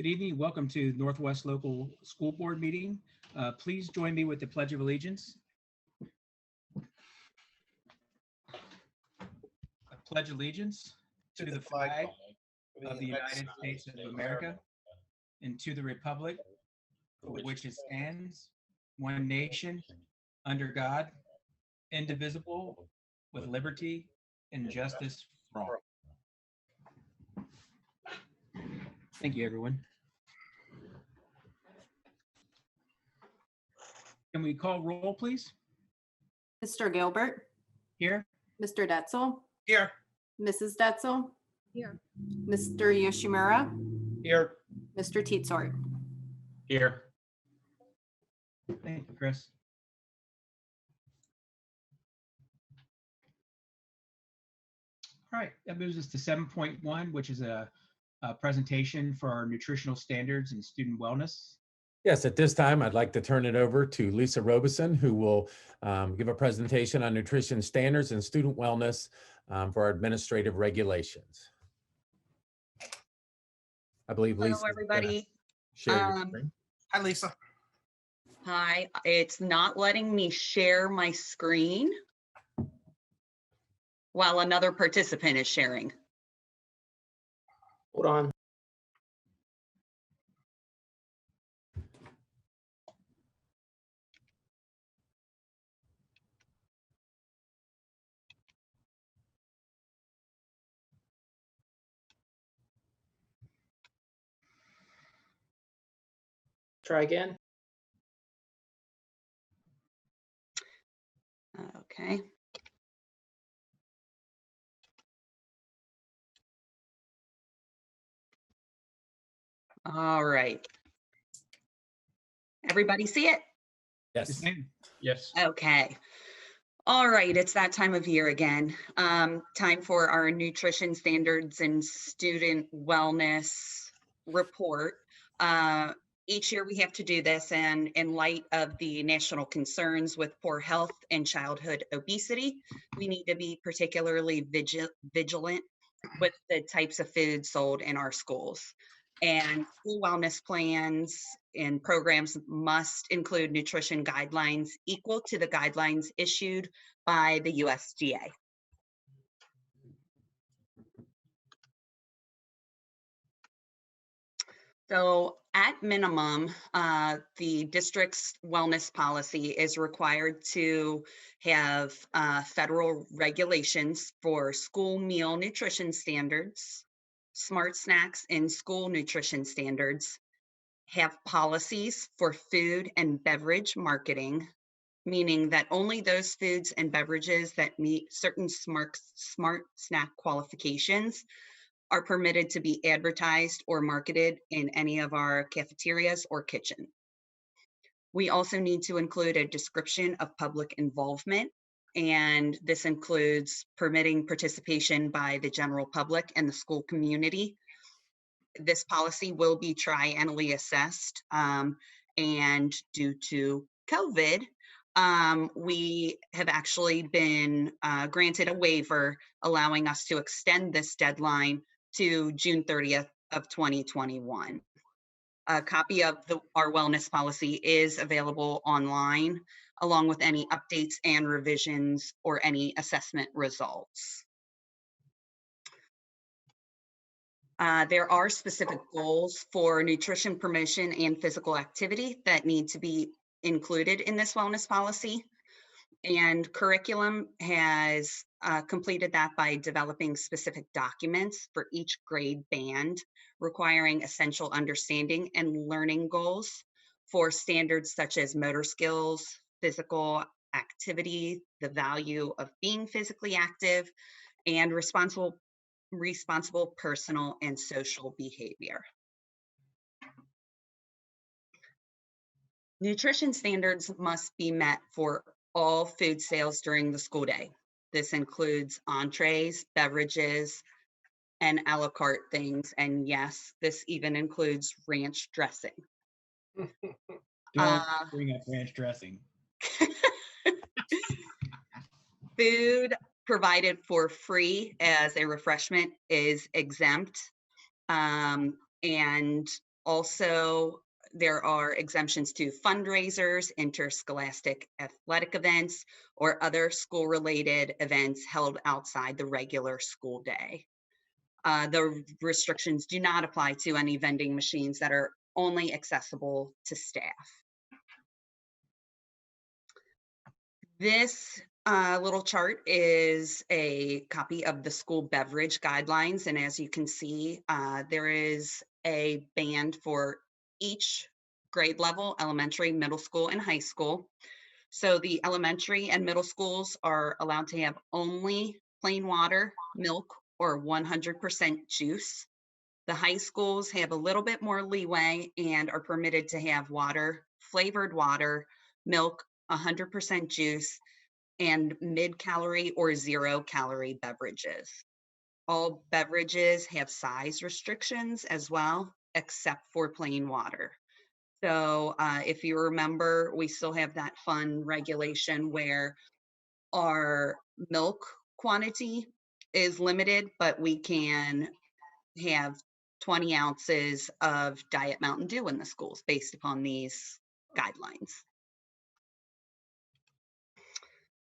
Good evening. Welcome to Northwest Local School Board meeting. Please join me with the Pledge of Allegiance. I pledge allegiance to the flag of the United States of America and to the republic for which it stands, one nation, under God, indivisible, with liberty and justice for all. Thank you, everyone. Can we call roll, please? Mr. Gilbert, Here. Mr. Detzel, Here. Mrs. Detzel, Here. Mr. Yoshimura, Here. Mr. Teetsort. Here. Thank you, Chris. All right, that moves us to 7.1, which is a presentation for our nutritional standards and student wellness. Yes, at this time, I'd like to turn it over to Lisa Robeson, who will give a presentation on nutrition standards and student wellness for our administrative regulations. I believe Lisa. Hello, everybody. Share your screen. Hi, Lisa. Hi, it's not letting me share my screen while another participant is sharing. Hold on. Try again. Okay. All right. Everybody see it? Yes. Yes. Okay. All right, it's that time of year again. Time for our nutrition standards and student wellness report. Each year we have to do this, and in light of the national concerns with poor health and childhood obesity, we need to be particularly vigilant with the types of food sold in our schools. And school wellness plans and programs must include nutrition guidelines equal to the guidelines issued by the USDA. So at minimum, the district's wellness policy is required to have federal regulations for school meal nutrition standards, smart snacks and school nutrition standards, have policies for food and beverage marketing, meaning that only those foods and beverages that meet certain smart snack qualifications are permitted to be advertised or marketed in any of our cafeterias or kitchen. We also need to include a description of public involvement, and this includes permitting participation by the general public and the school community. This policy will be triennially assessed, and due to COVID, we have actually been granted a waiver allowing us to extend this deadline to June 30th of 2021. A copy of our wellness policy is available online, along with any updates and revisions or any assessment results. There are specific goals for nutrition promotion and physical activity that need to be included in this wellness policy. And curriculum has completed that by developing specific documents for each grade band, requiring essential understanding and learning goals for standards such as motor skills, physical activity, the value of being physically active, and responsible personal and social behavior. Nutrition standards must be met for all food sales during the school day. This includes entrees, beverages, and a la carte things. And yes, this even includes ranch dressing. Don't bring up ranch dressing. Food provided for free as a refreshment is exempt. And Also, there are exemptions to fundraisers, interscholastic athletic events, or other school-related events held outside the regular school day. The restrictions do not apply to any vending machines that are only accessible to staff. This little chart is a copy of the school beverage guidelines. And as you can see, there is a band for each grade level: elementary, middle school, and high school. So the elementary and middle schools are allowed to have only plain water, milk, or 100% juice. The high schools have a little bit more leeway and are permitted to have water, flavored water, milk, 100% juice, and mid-calorie or zero-calorie beverages. All beverages have size restrictions as well, except for plain water. So if you remember, we still have that fun regulation where our milk quantity is limited, but we can have 20 ounces of Diet Mountain Dew in the schools based upon these guidelines.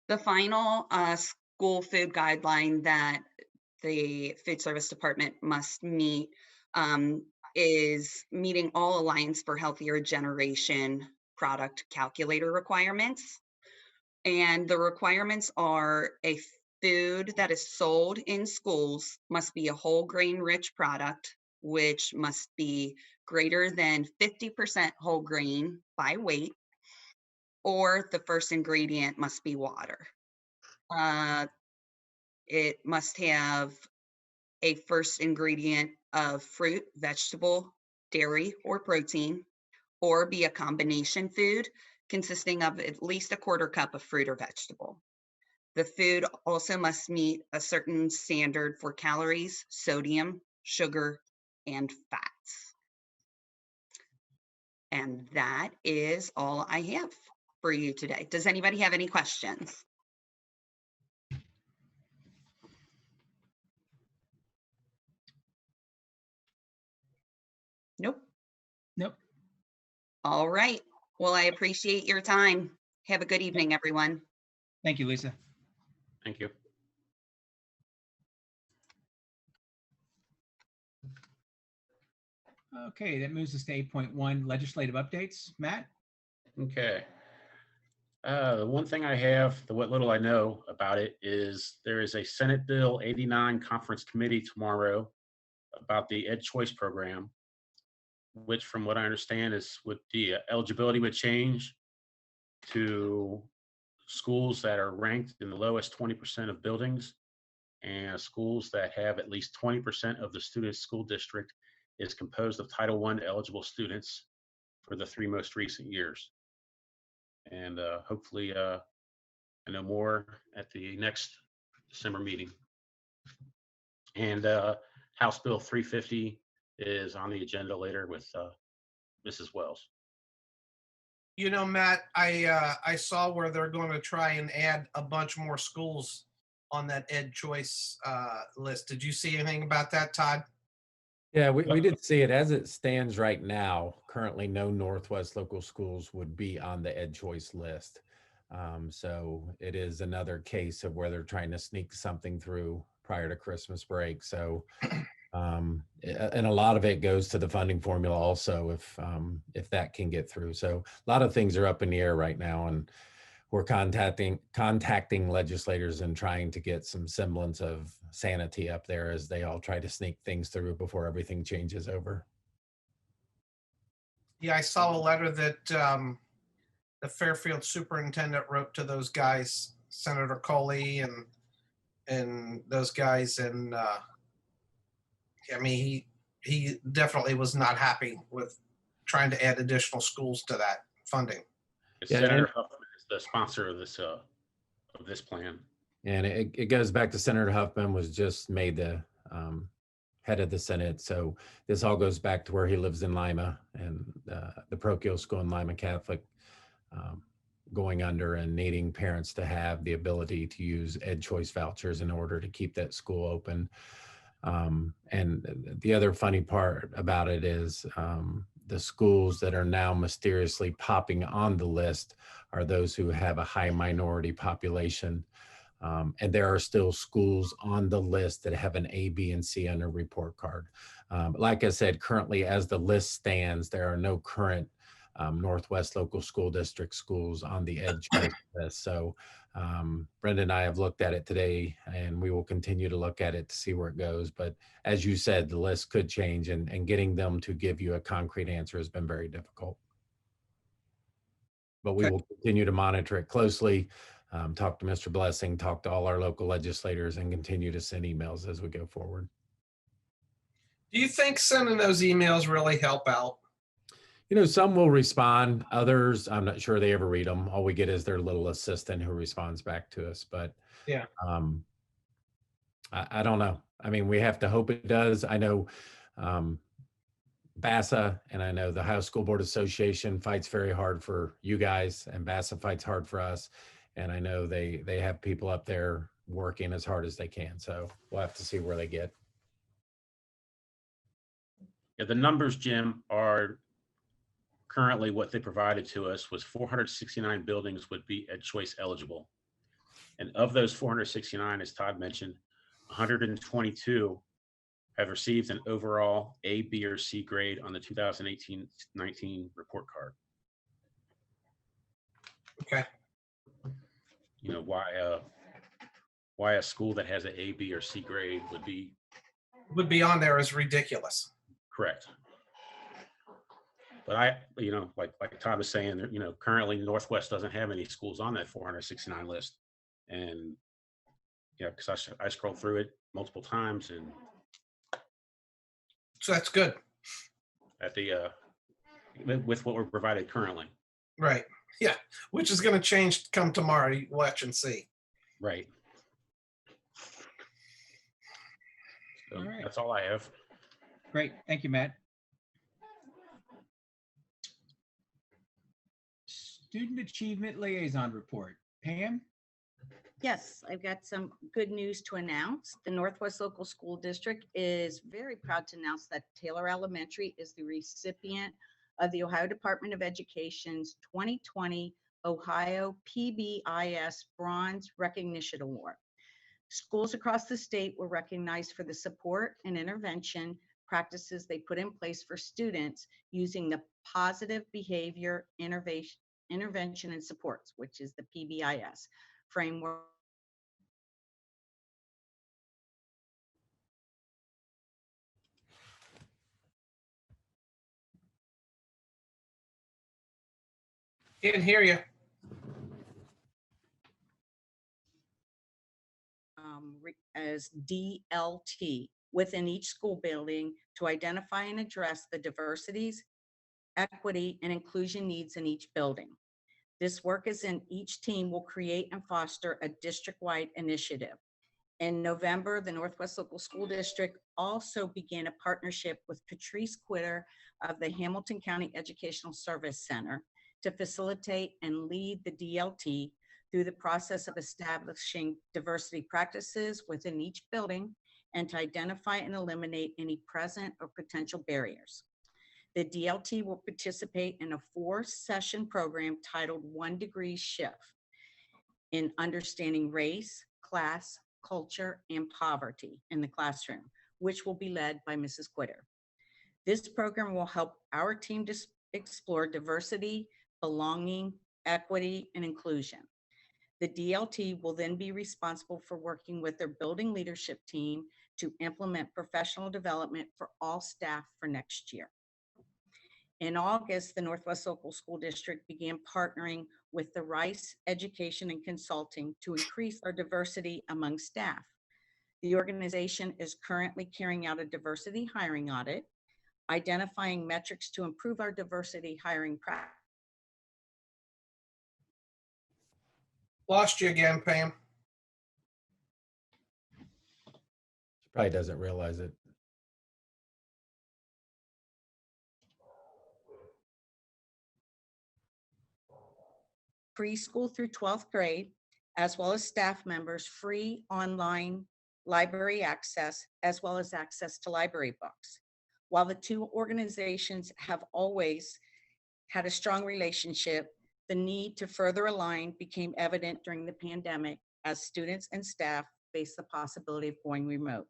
The final school food guideline that the food service department must meet is meeting all Alliance for Healthier Generation product calculator requirements. And the requirements are: a food that is sold in schools must be a whole grain rich product, which must be greater than 50% whole grain by weight, or the first ingredient must be water. It must have a first ingredient of fruit, vegetable, dairy, or protein, or be a combination food consisting of at least a quarter cup of fruit or vegetable. The food also must meet a certain standard for calories, sodium, sugar, and fats. And that is all I have for you today. Does anybody have any questions? Nope. Nope. All right. Well, I appreciate your time. Have a good evening, everyone. Thank you, Lisa. Thank you. Okay, that moves us to 8.1 legislative updates. Matt? Okay. The one thing I have, what little I know about it, is there is a Senate Bill 89 conference committee tomorrow about the Ed Choice program, which from what I understand is with the eligibility would change to schools that are ranked in the lowest 20% of buildings, and schools that have at least 20% of the student school district is composed of Title I eligible students for the 3 most recent years. And hopefully I know more at the next December meeting. And House Bill 350 is on the agenda later with Mrs. Wells. You know, Matt, I saw where they're going to try and add a bunch more schools on that Ed Choice list. Did you see anything about that, Todd? Yeah, we did see it. As it stands right now, currently no Northwest local schools would be on the Ed Choice list. So it is another case of where they're trying to sneak something through prior to Christmas break. So, and a lot of it goes to the funding formula also, if that can get through. So a lot of things are up in the air right now, and we're contacting legislators and trying to get some semblance of sanity up there as they all try to sneak things through before everything changes over. Yeah, I saw a letter that the Fairfield superintendent wrote to those guys, Senator Coley and those guys, and I mean, he definitely was not happy with trying to add additional schools to that funding. Yeah, Senator Huffman is the sponsor of this plan. And it goes back to Senator Huffman was just made the head of the Senate. So this all goes back to where he lives in Lima, and the parochial school in Lima Catholic going under and needing parents to have the ability to use Ed Choice vouchers in order to keep that school open. And the other funny part about it is the schools that are now mysteriously popping on the list are those who have a high minority population. And there are still schools on the list that have an A, B, and C on their report card. Like I said, currently as the list stands, there are no current Northwest Local School District schools on the Ed Choice list. So Brenda and I have looked at it today, and we will continue to look at it to see where it goes. But as you said, the list could change, and getting them to give you a concrete answer has been very difficult. But we Okay. will continue to monitor it closely, talk to Mr. Blessing, talk to all our local legislators, and continue to send emails as we go forward. Do you think sending those emails really help out? You know, some will respond, others, I'm not sure they ever read them. All we get is their little assistant who responds back to us. But Yeah. I don't know. I mean, we have to hope it does. I know BASA, and I know the Ohio School Board Association fights very hard for you guys, and BASA fights hard for us. And I know they have people up there working as hard as they can. So we'll have to see where they get. Yeah, the numbers, Jim, are currently what they provided to us was 469 buildings would be Ed Choice eligible. And of those 469, as Todd mentioned, 122 have received an overall A, B, or C grade on the 2018-19 report card. Okay. You know, why a school that has an A, B, or C grade would be On there is ridiculous. correct. But you know, like Todd was saying, you know, currently Northwest doesn't have any schools on that 469 list. And yeah, because I scrolled through it multiple times, and So that's good. at the with what we're provided currently. Right. Yeah. Which is going to change come tomorrow. You watch and see. Right. So All right. that's all I have. Great. Thank you, Matt. Student Achievement Liaison Report. Pam? Yes, I've got some good news to announce. The Northwest Local School District is very proud to announce that Taylor Elementary is the recipient of the Ohio Department of Education's 2020 Ohio PBIS Bronze Recognition Award. Schools across the state were recognized for the support and intervention practices they put in place for students using the Positive Behavior Intervention and Supports, which is the PBIS framework. Can't hear you. As DLT within each school building to identify and address the diversities, equity, and inclusion needs in each building. This work is in each team will create and foster a district-wide initiative. In November, the Northwest Local School District also began a partnership with Patrice Quitter of the Hamilton County Educational Service Center to facilitate and lead the DLT through the process of establishing diversity practices within each building and to identify and eliminate any present or potential barriers. The DLT will participate in a 4-session program titled 1 Degree Shift in understanding race, class, culture, and poverty in the classroom, which will be led by Mrs. Quitter. This program will help our team to explore diversity, belonging, equity, and inclusion. The DLT will then be responsible for working with their building leadership team to implement professional development for all staff for next year. In August, the Northwest Local School District began partnering with the Rice Education and Consulting to increase our diversity among staff. The organization is currently carrying out a diversity hiring audit, identifying metrics to improve our diversity hiring practice. Lost you again, Pam. She probably doesn't realize it. Preschool through 12th grade, as well as staff members, free online library access, as well as access to library books. While the two organizations have always had a strong relationship, the need to further align became evident during the pandemic as students and staff faced the possibility of going remote.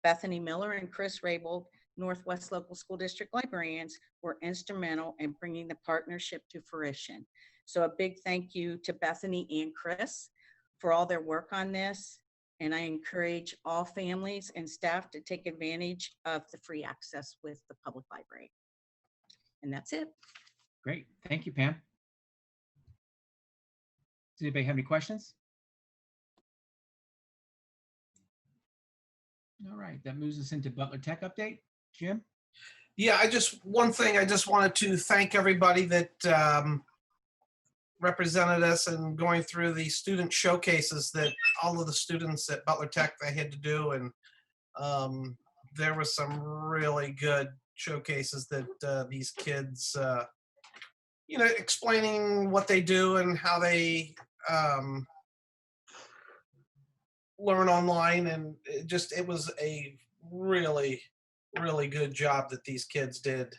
Bethany Miller and Chris Rabel, Northwest Local School District librarians, were instrumental in bringing the partnership to fruition. So a big thank you to Bethany and Chris for all their work on this. And I encourage all families and staff to take advantage of the free access with the public library. And that's it. Great. Thank you, Pam. Does anybody have any questions? All right, that moves us into Butler Tech update. Jim? Yeah, one thing, I just wanted to thank everybody that represented us in going through the student showcases that all of the students at Butler Tech they had to do. And there was some really good showcases that these kids, explaining what they do and how they learn online. And it was a really, really good job that these kids did.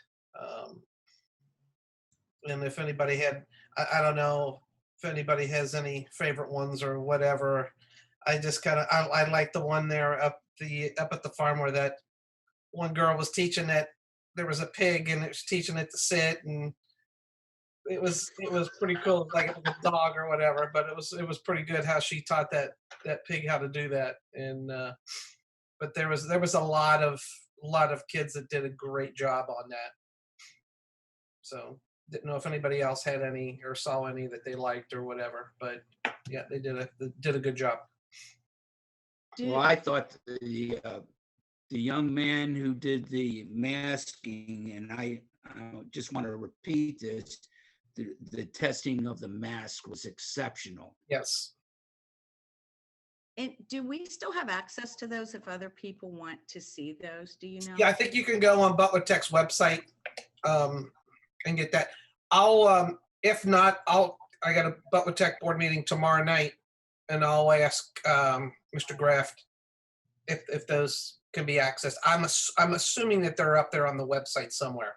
And if anybody had, I don't know if anybody has any favorite ones or whatever. I just I like the one there up at the farm where that one girl was teaching that there was a pig and it was teaching it to sit, and it was pretty cool, like it was a dog or whatever. But it was pretty good how she taught that pig how to do that. And but there was a lot of kids that did a great job on that. So didn't know if anybody else had any or saw any that they liked or whatever, but yeah, they did a good job. Well, I thought the young man who did the masking, and I just want to repeat this, the testing of the mask was exceptional. Yes. And do we still have access to those if other people want to see those? Do you know? Yeah, I think you can go on Butler Tech's website and get that. I'll if not, I got a Butler Tech board meeting tomorrow night, and I'll ask Mr. Graft if those can be accessed. I'm assuming that they're up there on the website somewhere.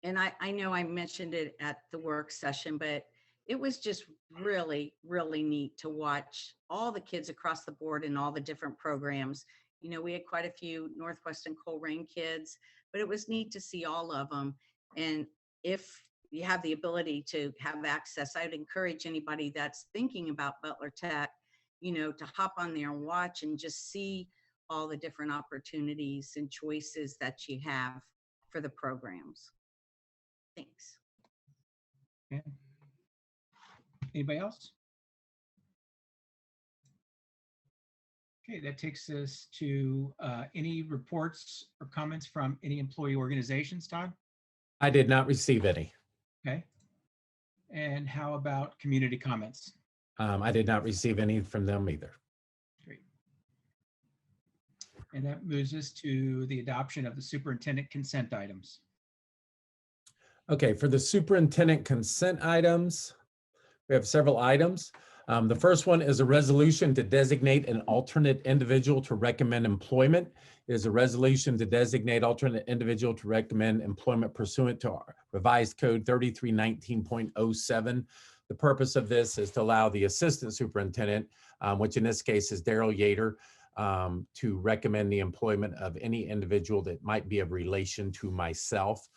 And I know I mentioned it at the work session, but it was just really, really neat to watch all the kids across the board in all the different programs. You know, we had quite a few Northwest and Colerain kids, but it was neat to see all of them. And if you have the ability to have access, I'd encourage anybody that's thinking about Butler Tech, to hop on there and watch and just see all the different opportunities and choices that you have for the programs. Thanks. Yeah. Anybody else? Okay, that takes us to any reports or comments from any employee organizations, Todd? I did not receive any. Okay. And how about community comments? I did not receive any from them either. Great. And that moves us to the adoption of the superintendent consent items. Okay, for the superintendent consent items, we have several items. The first one is a resolution to designate an alternate individual to recommend employment. It is a resolution to designate alternate individual to recommend employment pursuant to our revised code 3319.07. The purpose of this is to allow the assistant superintendent, which in this case is Daryl Yater, to recommend the employment of any individual that might be of relation to myself.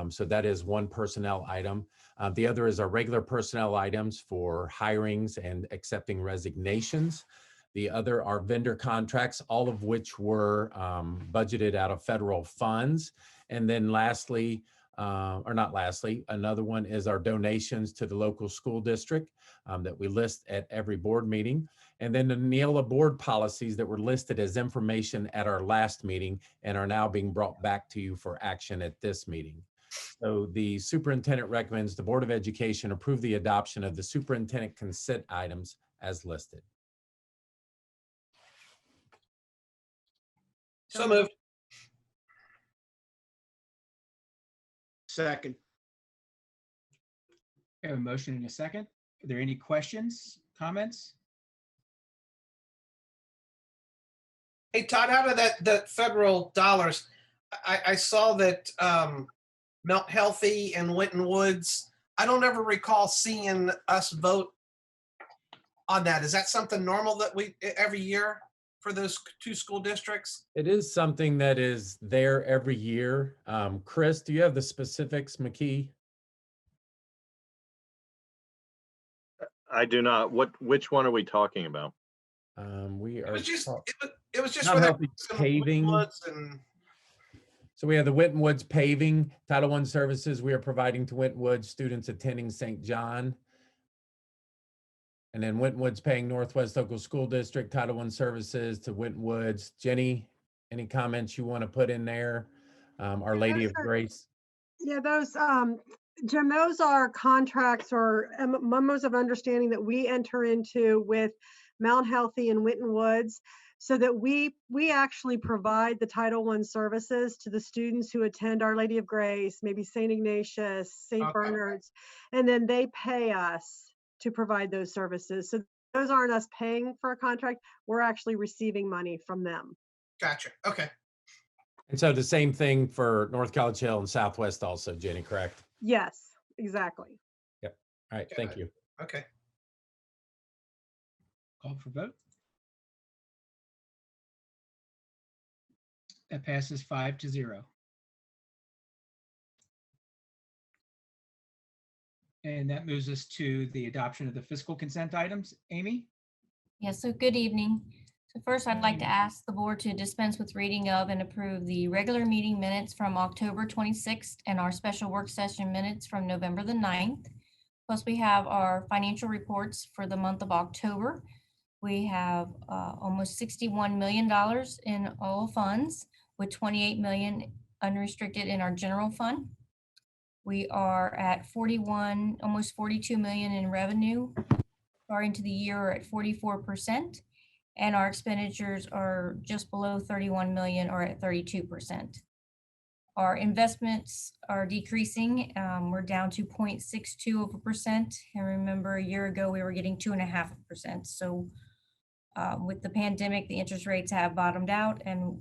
So that is one personnel item. The other is our regular personnel items for hirings and accepting resignations. The other are vendor contracts, all of which were budgeted out of federal funds. And then lastly, or not lastly, another one is our donations to the local school district that we list at every board meeting. And then the Neola board policies that were listed as information at our last meeting and are now being brought back to you for action at this meeting. So the superintendent recommends the Board of Education approve the adoption of the superintendent consent items as listed. So moved. Second. We have a motion and a second. Are there any questions, comments? Hey, Todd, out of that federal dollars, I saw that Mount Healthy and Winton Woods, I don't ever recall seeing us vote on that. Is that something normal that we every year for those two school districts? It is something that is there every year. Chris, do you have the specifics, McKee? I do not. Which one are we talking about? We It are. was just it was just Not for that healthy paving. Woods and So we have the Winton Woods paving, Title I services we are providing to Winton Woods students attending St. John. And then Winton Woods paying Northwest Local School District Title I services to Winton Woods. Jenny, any comments you want to put in there? Our Lady of Grace. Yeah, those, Jim, those are contracts or memos of understanding that we enter into with Mount Healthy and Winton Woods, so that we actually provide the Title I services to the students who attend Our Lady of Grace, maybe St. Ignatius, St. Okay. Bernard's, and then they pay us to provide those services. So those aren't us paying for a contract, we're actually receiving money from them. gotcha. Okay. And so the same thing for North College Hill and Southwest also, Jenny, correct? Yes, exactly. All right, thank you. Okay. Call for vote. That passes 5-0. And that moves us to the adoption of the fiscal consent items. Amy? Yes, so good evening. So first, I'd like to ask the board to dispense with reading of and approve the regular meeting minutes from October 26th and our special work session minutes from November the 9th. Plus, we have our financial reports for the month of October. We have almost $61 million in all funds, with 28 million unrestricted in our general fund. We are at almost 42 million in revenue. Starting to the year, we're at 44%, and our expenditures are just below 31 million, or at 32%. Our investments are decreasing. We're down to 0.62%. And remember, a year ago, we were getting 2.5%. So with the pandemic, the interest rates have bottomed out, and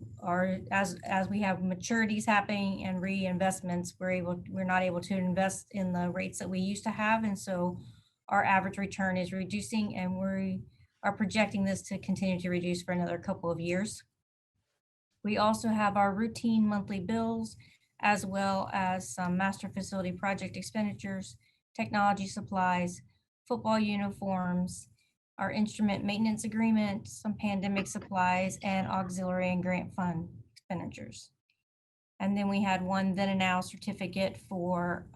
as we have maturities happening and reinvestments, we're not able to invest in the rates that we used to have, and so our average return is reducing, and we are projecting this to continue to reduce for another couple of years. We also have our routine monthly bills, as well as some master facility project expenditures, technology supplies, football uniforms, our instrument maintenance agreement, some pandemic supplies, and auxiliary and grant fund expenditures. And then we had one then and now certificate for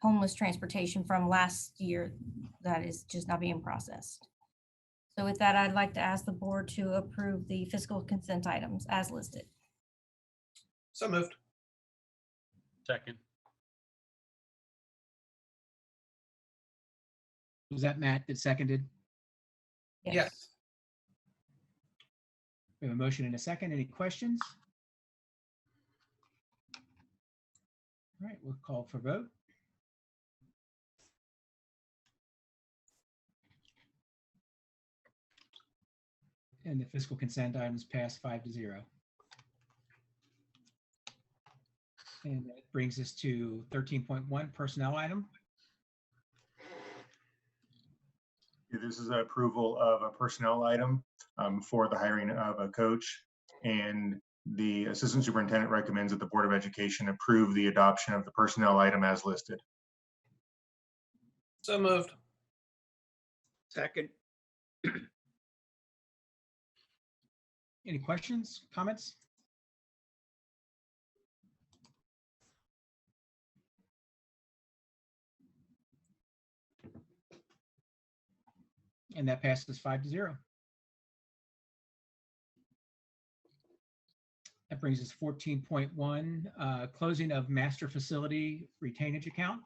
homeless transportation from last year that is just not being processed. So with that, I'd like to ask the board to approve the fiscal consent items as listed. So moved. Second. Was that Matt that seconded? Yes. We have a motion and a second. Any questions? All right, we'll call for vote. And the fiscal consent items pass 5-0. And that brings us to 13.1 personnel item. This is an approval of a personnel item for the hiring of a coach, and the assistant superintendent recommends that the Board of Education approve the adoption of the personnel item as listed. So moved. Second. Any questions, comments? And that passes 5-0. That brings us 14.1, closing of master facility retainage account.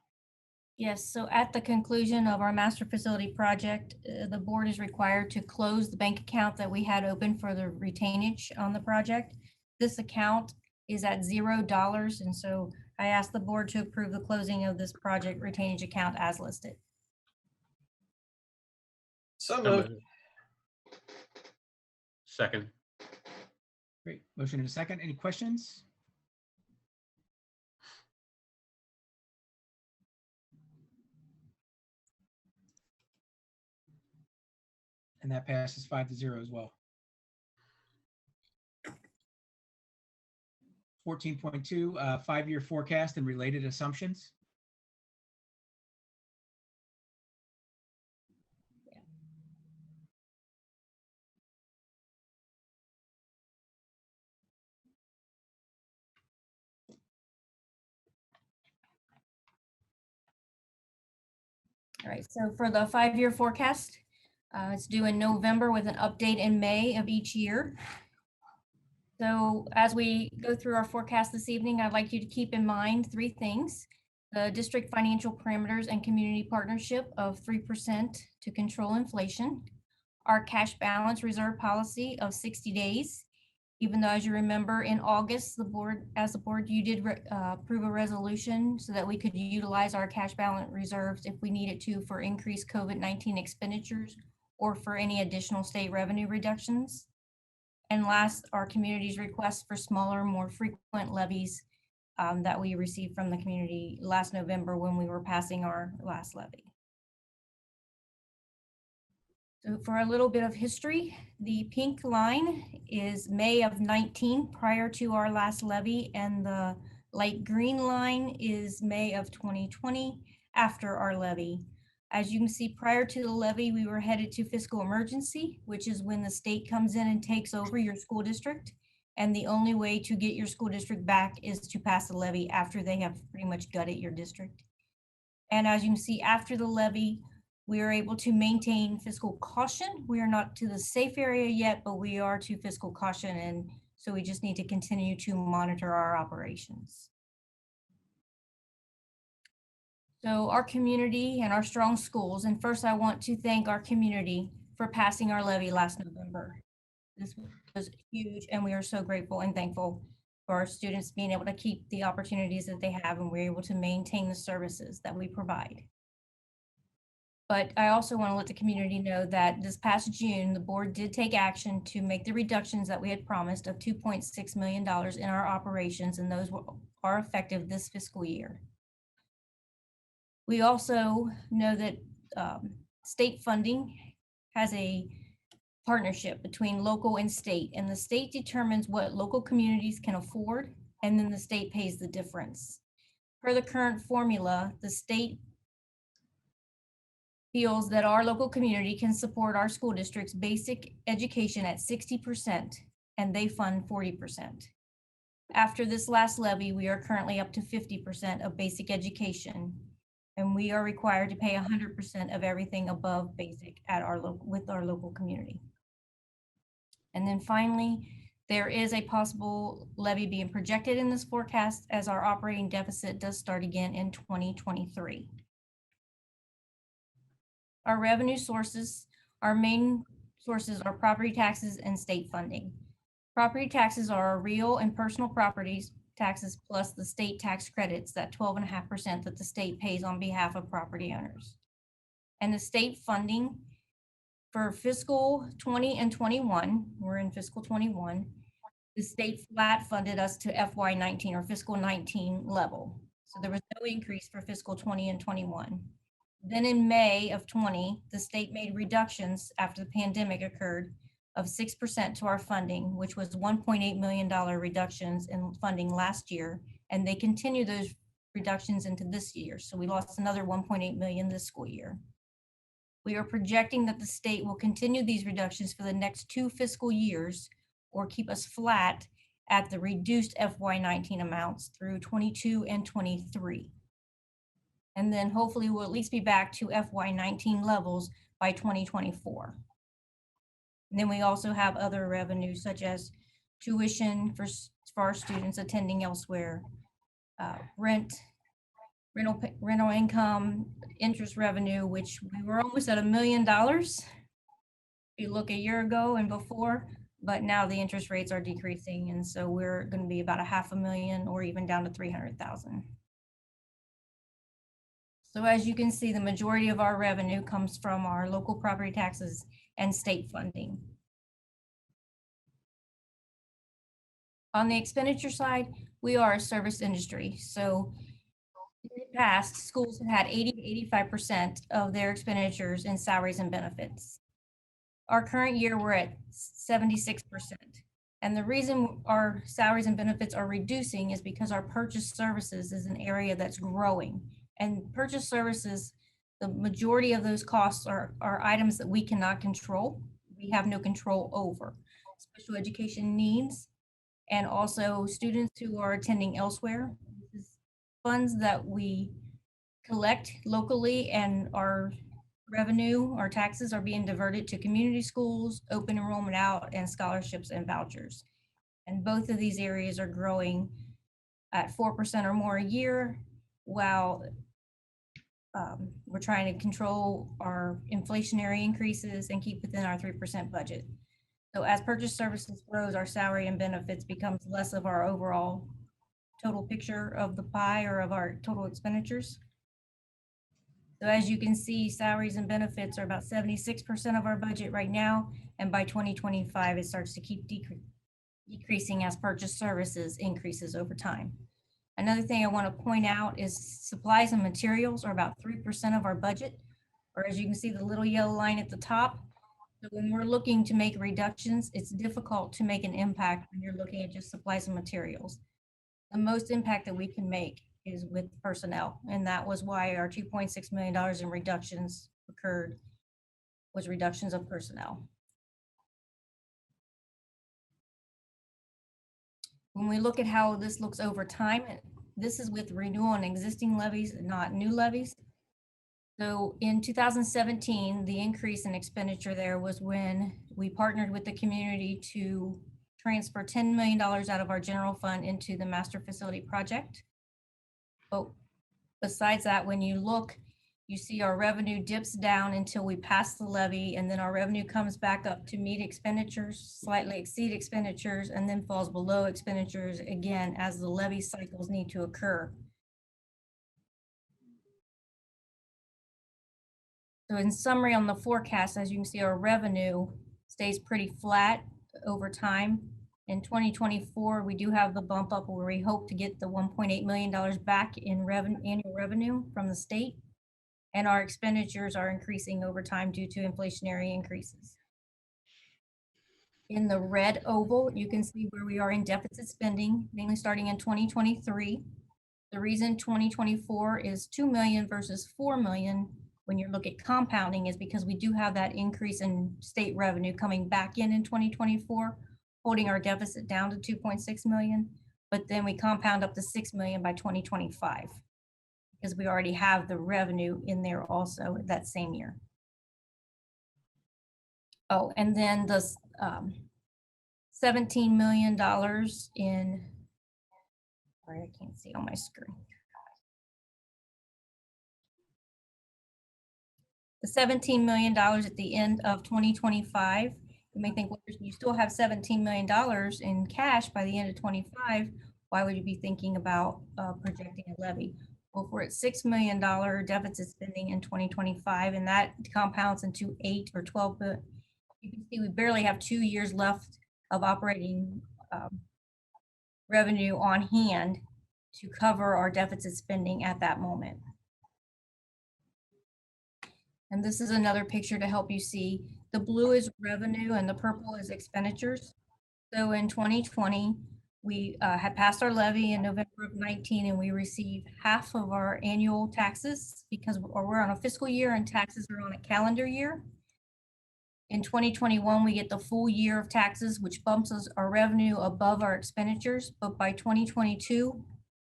Yes, so at the conclusion of our master facility project, the board is required to close the bank account that we had open for the retainage on the project. This account is at $0, and so I ask the board to approve the closing of this project retainage account as listed. So moved. Second. Great. Motion and a second. Any questions? And that passes 5-0 as well. 14.2, 5-year forecast and related assumptions. All right, so for the 5-year forecast, it's due in November with an update in May of each year. So as we go through our forecast this evening, I'd like you to keep in mind 3 things. The district financial parameters and community partnership of 3% to control inflation. Our cash balance reserve policy of 60 days. Even though, as you remember, in August, as the board, you did approve a resolution so that we could utilize our cash balance reserves if we needed to for increased COVID-19 expenditures or for any additional state revenue reductions. And last, our community's request for smaller, more frequent levies that we received from the community last November when we were passing our last levy. So for a little bit of history, the pink line is May of 19 prior to our last levy, and the light green line is May of 2020 after our levy. As you can see, prior to the levy, we were headed to fiscal emergency, which is when the state comes in and takes over your school district. And the only way to get your school district back is to pass a levy after they have pretty much gutted your district. And as you can see, after the levy, we are able to maintain fiscal caution. We are not to the safe area yet, but we are to fiscal caution. And so we just need to continue to monitor our operations. So our community and our strong schools. And first I want to thank our community for passing our levy last November. This was huge, and we are so grateful and thankful for our students being able to keep the opportunities that they have, and we're able to maintain the services that we provide. But I also want to let the community know that this past June, the board did take action to make the reductions that we had promised of $2.6 million in our operations, and those are effective this fiscal year. We also know that state funding has a partnership between local and state, and the state determines what local communities can afford, and then the state pays the difference. Per the current formula, the state feels that our local community can support our school district's basic education at 60%, and they fund 40%. After this last levy, we are currently up to 50% of basic education, and we are required to pay 100% of everything above basic at with our local community. And then finally, there is a possible levy being projected in this forecast as our operating deficit does start again in 2023. Our revenue sources, our main sources are property taxes and state funding. Property taxes are our real and personal properties taxes plus the state tax credits, that 12.5% that the state pays on behalf of property owners. And the state funding for fiscal 20 and 21, we're in fiscal 21, the state flat funded us to FY19 or fiscal 19 level. So there was no increase for fiscal 20 and 21. Then in May of 20, the state made reductions after the pandemic occurred of 6% to our funding, which was $1.8 million reductions in funding last year. And they continue those reductions into this year. So we lost another 1.8 million this school year. We are projecting that the state will continue these reductions for the next 2 fiscal years or keep us flat at the reduced FY19 amounts through 22 and 23. And then hopefully we'll at least be back to FY19 levels by 2024. And then we also have other revenues such as tuition for our students attending elsewhere, rental income, interest revenue, which we were almost at $1 million. If you look a year ago and before, but now the interest rates are decreasing. And so we're going to be about $500,000 or even down to 300,000. So as you can see, the majority of our revenue comes from our local property taxes and state funding. On the expenditure side, we are a service industry. So in the past, schools have had 80 to 85% of their expenditures in salaries and benefits. Our current year, we're at 76%. And the reason our salaries and benefits are reducing is because our purchase services is an area that's growing. And purchase services, the majority of those costs are items that we cannot control. We have no control over. Special education needs, and also students who are attending elsewhere. This is funds that we collect locally, and our revenue, our taxes are being diverted to community schools, open enrollment out, and scholarships and vouchers. And both of these areas are growing at 4% or more a year, while we're trying to control our inflationary increases and keep within our 3% budget. So as purchase services grows, our salary and benefits becomes less of our overall total picture of the pie or of our total expenditures. So as you can see, salaries and benefits are about 76% of our budget right now. And by 2025, it starts to keep decreasing as purchase services increases over time. Another thing I want to point out is supplies and materials are about 3% of our budget, or as you can see, the little yellow line at the top. So when we're looking to make reductions, it's difficult to make an impact when you're looking at just supplies and materials. The most impact that we can make is with personnel, and that was why our $2.6 million in reductions occurred, was reductions of personnel. When we look at how this looks over time, this is with renewal on existing levies, not new levies. So in 2017, the increase in expenditure there was when we partnered with the community to transfer $10 million out of our general fund into the master facility project. But besides that, when you look, you see our revenue dips down until we pass the levy, and then our revenue comes back up to meet expenditures, slightly exceed expenditures, and then falls below expenditures again as the levy cycles need to occur. So in summary, on the forecast, as you can see, our revenue stays pretty flat over time. In 2024, we do have the bump up where we hope to get the $1.8 million back in annual revenue from the state. And our expenditures are increasing over time due to inflationary increases. In the red oval, you can see where we are in deficit spending, mainly starting in 2023. The reason 2024 is 2 million versus 4 million when you look at compounding is because we do have that increase in state revenue coming back in 2024, holding our deficit down to 2.6 million, but then we compound up to 6 million by 2025. Because we already have the revenue in there also that same year. Oh, and then the $17 million in, sorry, I can't see on my screen. The $17 million at the end of 2025, you may think, well, you still have $17 million in cash by the end of 25. Why would you be thinking about projecting a levy? Well, if we're at $6 million deficit spending in 2025, and that compounds into 8 or 12, you can see we barely have 2 years left of operating revenue on hand to cover our deficit spending at that moment. And this is another picture to help you see. The blue is revenue and the purple is expenditures. So in 2020, we had passed our levy in November of 19, and we received half of our annual taxes because we're on a fiscal year and taxes are on a calendar year. In 2021, we get the full year of taxes, which bumps us our revenue above our expenditures. But by 2022,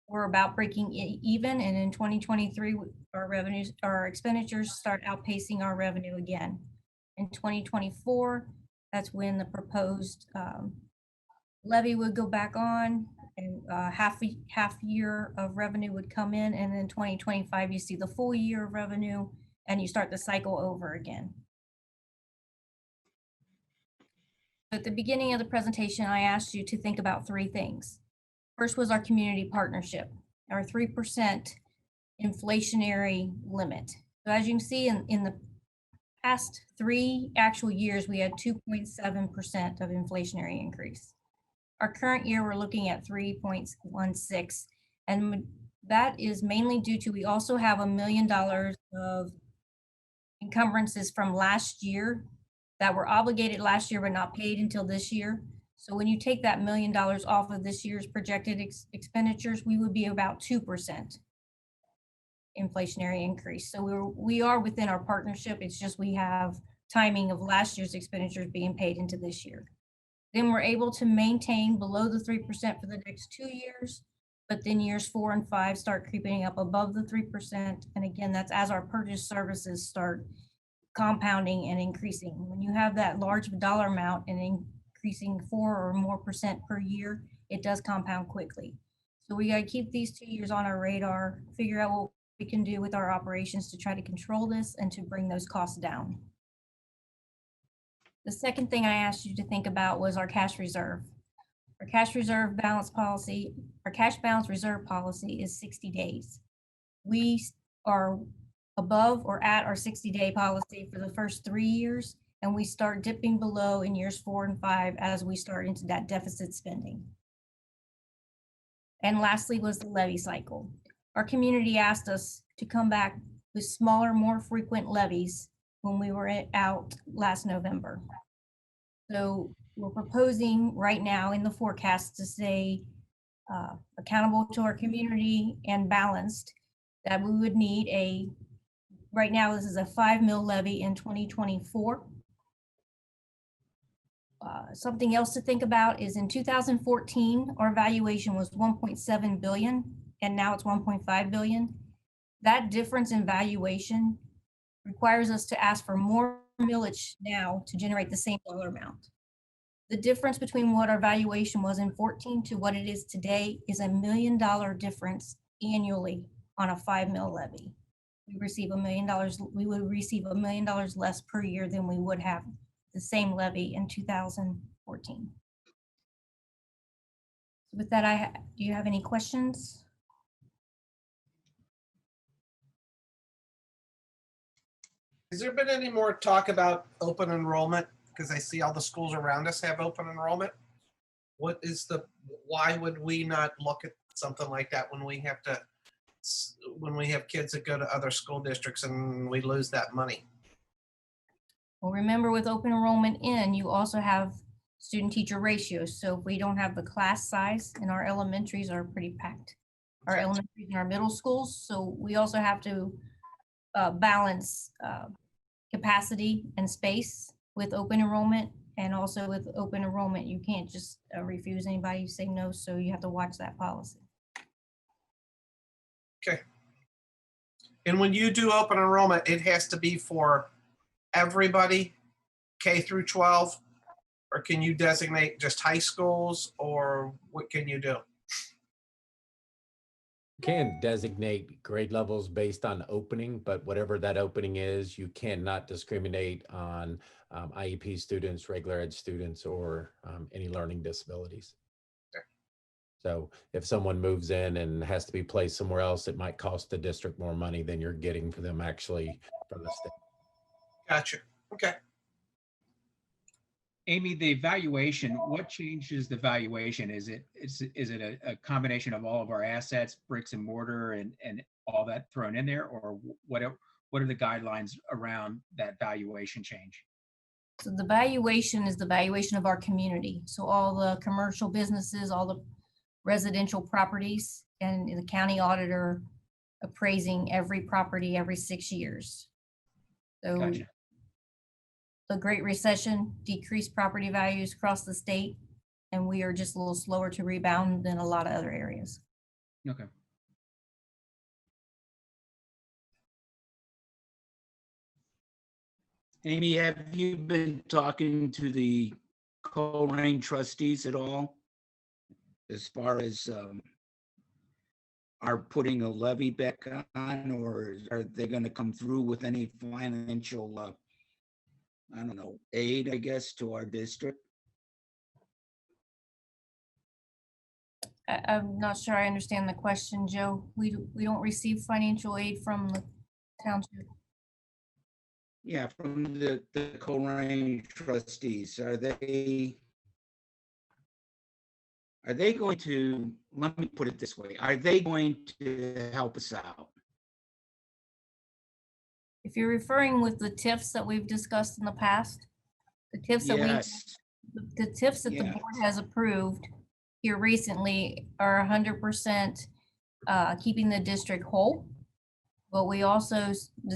we're about breaking even. And in 2023, our expenditures start outpacing our revenue again. In 2024, that's when the proposed levy would go back on, and half year of revenue would come in, and then 2025 you see the full year of revenue and you start the cycle over again. At the beginning of the presentation, I asked you to think about 3 things. First was our community partnership, our 3% inflationary limit. So as you can see in the past 3 actual years, we had 2.7% of inflationary increase. Our current year, we're looking at 3.16. And that is mainly due to, we also have $1 million of encumbrances from last year that were obligated last year but not paid until this year. So when you take that $1 million off of this year's projected expenditures, we would be about 2% inflationary increase. So we are within our partnership. It's just we have timing of last year's expenditures being paid into this year. Then we're able to maintain below the 3% for the next 2 years, but then years 4 and 5 start creeping up above the 3%. And again, that's as our purchase services start compounding and increasing. When you have that large dollar amount and increasing 4 or more % per year, it does compound quickly. So we got to keep these 2 years on our radar, figure out what we can do with our operations to try to control this and to bring those costs down. The second thing I asked you to think about was our cash reserve. Our cash reserve balance policy, our cash balance reserve policy is 60 days. We are above or at our 60-day policy for the first 3 years, and we start dipping below in years 4 and 5 as we start into that deficit spending. And lastly was the levy cycle. Our community asked us to come back with smaller, more frequent levies when we were out last November. So we're proposing right now in the forecast to say accountable to our community and balanced, that we would need right now this is a 5 mil levy in 2024. Something else to think about is in 2014, our valuation was 1.7 billion, and now it's 1.5 billion. That difference in valuation requires us to ask for more millage now to generate the same dollar amount. The difference between what our valuation was in 14 to what it is today is $1 million difference annually on a 5 mil levy. We receive $1 million, we would receive $1 million less per year than we would have the same levy in 2014. With that, do you have any questions? Has there been any more talk about open enrollment? Because I see all the schools around us have open enrollment. Why would we not look at something like that when we have kids that go to other school districts and we lose that money? Well, remember with open enrollment you also have student teacher ratios. So if we don't have the class size, and our elementaries are pretty packed, our elementaries and our middle schools. So we also have to balance capacity and space with open enrollment. And also with open enrollment, you can't just refuse anybody who say no. So you have to watch that policy. Okay. And when you do open enrollment, it has to be for everybody, K through 12, or can you designate just high schools, or what can you do? You can designate grade levels based on opening, but whatever that opening is, you cannot discriminate on IEP students, regular ed students, or any learning disabilities. Okay. So if someone moves in and has to be placed somewhere else, it might cost the district more money than you're getting for them actually from the state. Gotcha. Okay. Amy, the valuation, what changes the valuation? Is it a combination of all of our assets, bricks and mortar, and all that thrown in there, or what are the guidelines around that valuation change? So the valuation is the valuation of our community. So all the commercial businesses, all the residential properties, and the county auditor appraising every property every 6 years. So Gotcha. The Great Recession decreased property values across the state, and we are just a little slower to rebound than a lot of other areas. Okay. Amy, have you been talking to the Cohorting trustees at all? As far as are putting a levy back on, or are they going to come through with any financial, I don't know, aid, I guess, to our district? I'm not sure I understand the question, Joe. We don't receive financial aid from the township. Yeah, from the Cohorting trustees. Are they are they going to, let me put it this way, are they going to help us out? If you're referring with the TIFs that we've discussed in the past, the TIFs that Yes, the TIFs that the Yeah. board has approved here recently are 100% keeping the district whole. But we also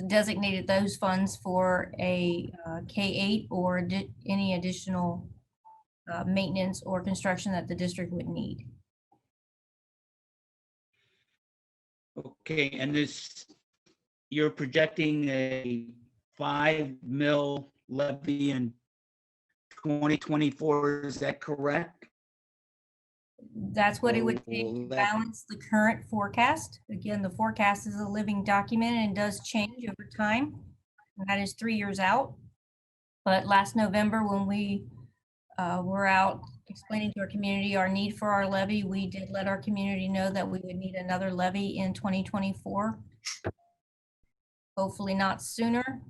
designated those funds for a K-8 or any additional maintenance or construction that the district would need. okay, and this, you're projecting a 5 mil levy in 2024, is that correct? That's what it would take Or to will that- balance the current forecast. Again, the forecast is a living document and does change over time. And that is 3 years out. But last November, when we were out explaining to our community our need for our levy, we did let our community know that we would need another levy in 2024. Hopefully not sooner,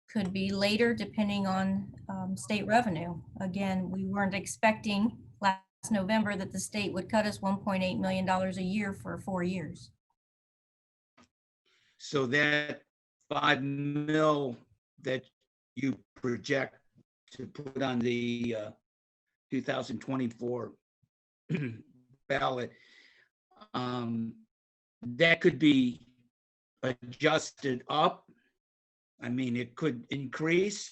could be later, depending on state revenue. Again, we weren't expecting last November that the state would cut us $1.8 million a year for 4 years. So that 5 mil that you project to put on the 2024 ballot, that could be adjusted up. I mean, it could increase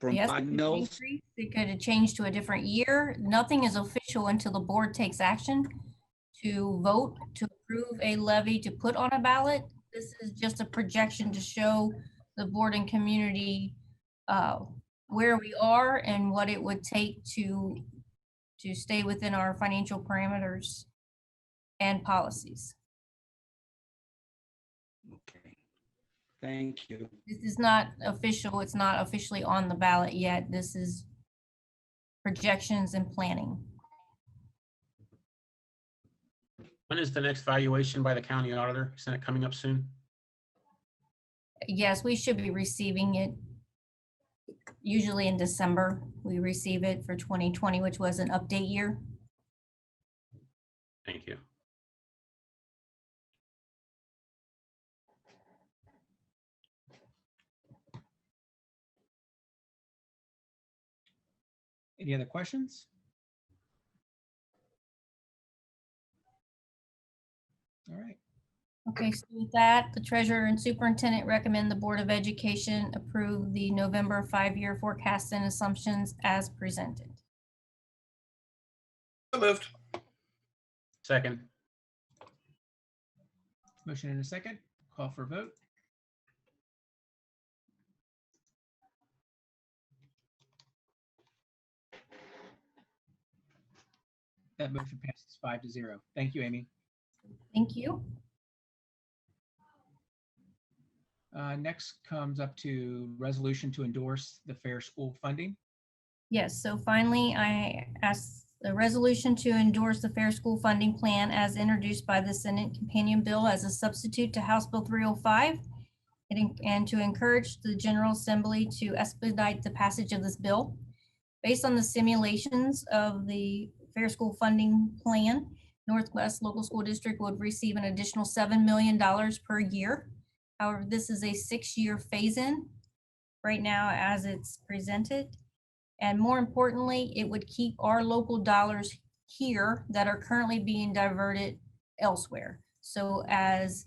from Yes, 5 it could mils. increase. It could change to a different year. Nothing is official until the board takes action to vote to approve a levy to put on a ballot. This is just a projection to show the board and community where we are and what it would take to stay within our financial parameters and policies. Okay, thank you. This is not official. It's not officially on the ballot yet. This is projections and planning. When is the next valuation by the county auditor? Isn't it coming up soon? Yes, we should be receiving it. Usually in December, we receive it for 2020, which was an update year. Thank you. Any other questions? All right. Okay, so with that, the treasurer and superintendent recommend the Board of Education approve the November 5-year forecast and assumptions as presented. So moved. Second. Motion and a second. Call for a vote. That motion passes 5-0. Thank you, Amy. Thank you. Next comes up to resolution to endorse the fair school funding. Yes, so finally, I ask the resolution to endorse the Fair School Funding Plan as introduced by the Senate Companion Bill as a substitute to House Bill 305, and to encourage the General Assembly to expedite the passage of this bill. Based on the simulations of the Fair School Funding Plan, Northwest Local School District would receive an additional $7 million per year. However, this is a 6-year phase-in right now as it's presented. And more importantly, it would keep our local dollars here that are currently being diverted elsewhere. So as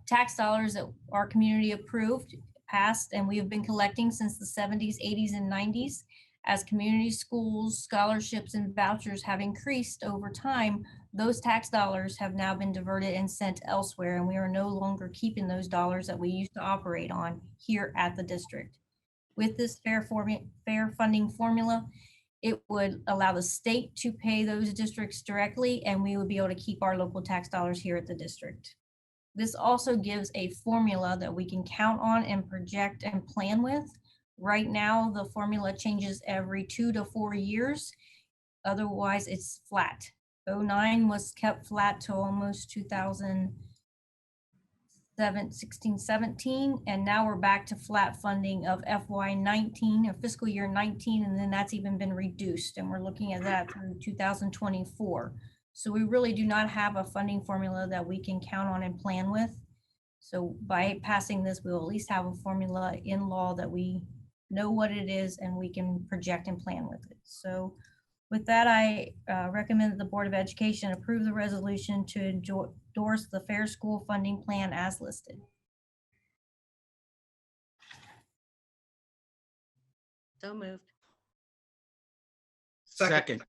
tax dollars that our community approved, passed, and we have been collecting since the 70s, 80s, and 90s, as community schools, scholarships, and vouchers have increased over time, those tax dollars have now been diverted and sent elsewhere, and we are no longer keeping those dollars that we used to operate on here at the district. With this fair funding formula, it would allow the state to pay those districts directly, and we would be able to keep our local tax dollars here at the district. This also gives a formula that we can count on and project and plan with. Right now, the formula changes every 2 to 4 years. Otherwise, it's flat. 09 was kept flat to almost 2007, 16-17, and now we're back to flat funding of FY19 or fiscal year 19, and then that's even been reduced, and we're looking at that through 2024. So we really do not have a funding formula that we can count on and plan with. So by passing this, we'll at least have a formula in law that we know what it is and we can project and plan with it. So with that, I recommend that the Board of Education approve the resolution to endorse the Fair School Funding Plan as listed. So moved. Second.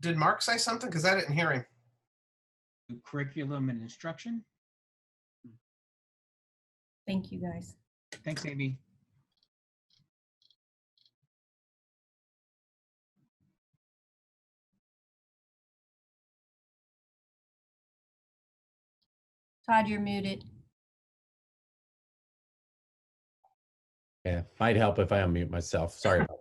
Did Mark say something? Because I didn't hear him. Curriculum and instruction. Thank you, guys. Thanks, Amy. Todd, you're muted. Yeah, might help if I unmute myself. Sorry about that.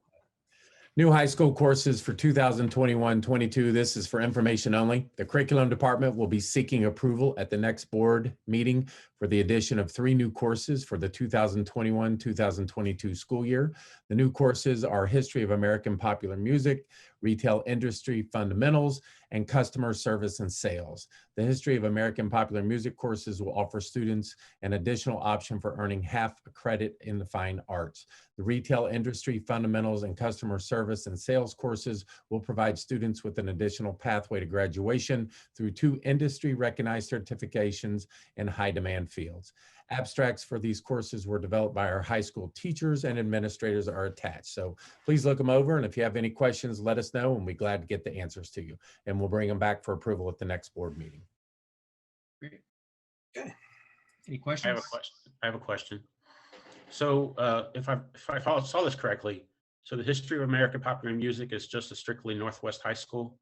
New high school courses for 2021-22. This is for information only. The curriculum department will be seeking approval at the next board meeting for the addition of 3 new courses for the 2021-2022 school year. The new courses are History of American Popular Music, Retail Industry Fundamentals, and Customer Service and Sales. The History of American Popular Music courses will offer students an additional option for earning half a credit in the fine arts. The Retail Industry Fundamentals and Customer Service and Sales courses will provide students with an additional pathway to graduation through 2 industry-recognized certifications in high-demand fields. Abstracts for these courses were developed by our high school teachers and administrators are attached. So please look them over, and if you have any questions, let us know, and we'll be glad to get the answers to you. And we'll bring them back for approval at the next board meeting. Great. Okay. Any questions? I have a question. So if I saw this correctly, so the History of American Popular Music is just a strictly Northwest High School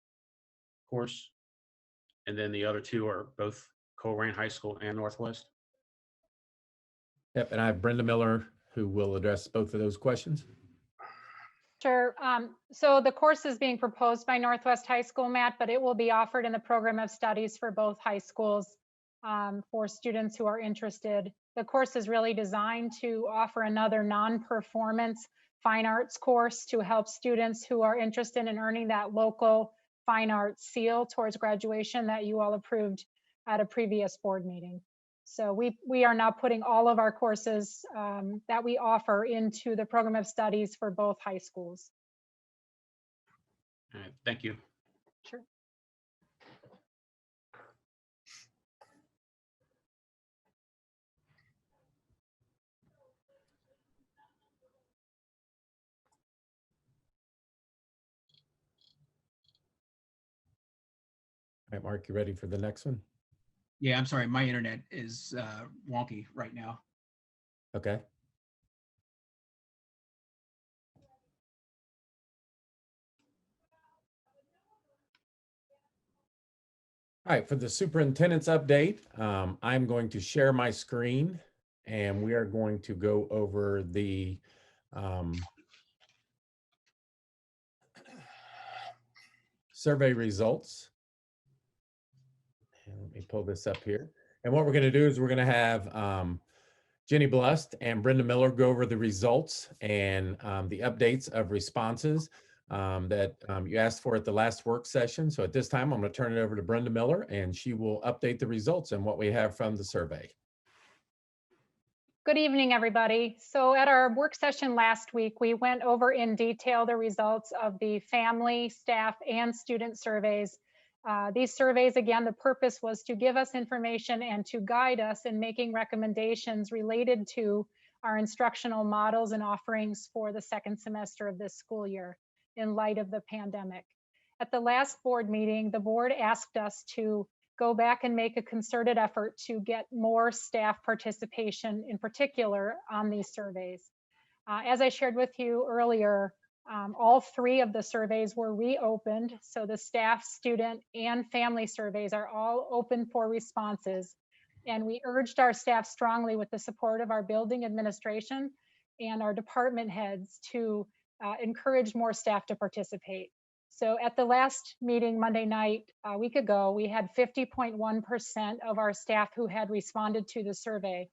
course, and then the other 2 are both Colerain High School and Northwest? Yep, and I have Brenda Miller who will address both of those questions. Sure. So the course is being proposed by Northwest High School, Matt, but it will be offered in the program of studies for both high schools for students who are interested. The course is really designed to offer another non-performance fine arts course to help students who are interested in earning that local fine arts seal towards graduation that you all approved at a previous board meeting. So we are now putting all of our courses that we offer into the program of studies for both high schools. All right, thank you. Sure. All right, Mark, you ready for the next one? Yeah, I'm sorry. My internet is wonky right now. Okay. All right, for the superintendent's update, I'm going to share my screen and we are going to go over the survey results. And let me pull this up here. And what we're going to do is we're going to have Jenny Blust and Brenda Miller go over the results and the updates of responses that you asked for at the last work session. So at this time, I'm going to turn it over to Brenda Miller and she will update the results and what we have from the survey. Good evening, everybody. So at our work session last week, we went over in detail the results of the family, staff, and student surveys. These surveys, again, the purpose was to give us information and to guide us in making recommendations related to our instructional models and offerings for the second semester of this school year in light of the pandemic. At the last board meeting, the board asked us to go back and make a concerted effort to get more staff participation, in particular on these surveys. As I shared with you earlier, all 3 of the surveys were reopened. So the staff, student, and family surveys are all open for responses. And we urged our staff strongly, with the support of our building administration and our department heads, to encourage more staff to participate. So at the last meeting Monday night, a week ago, we had 50.1% of our staff who had responded to the survey.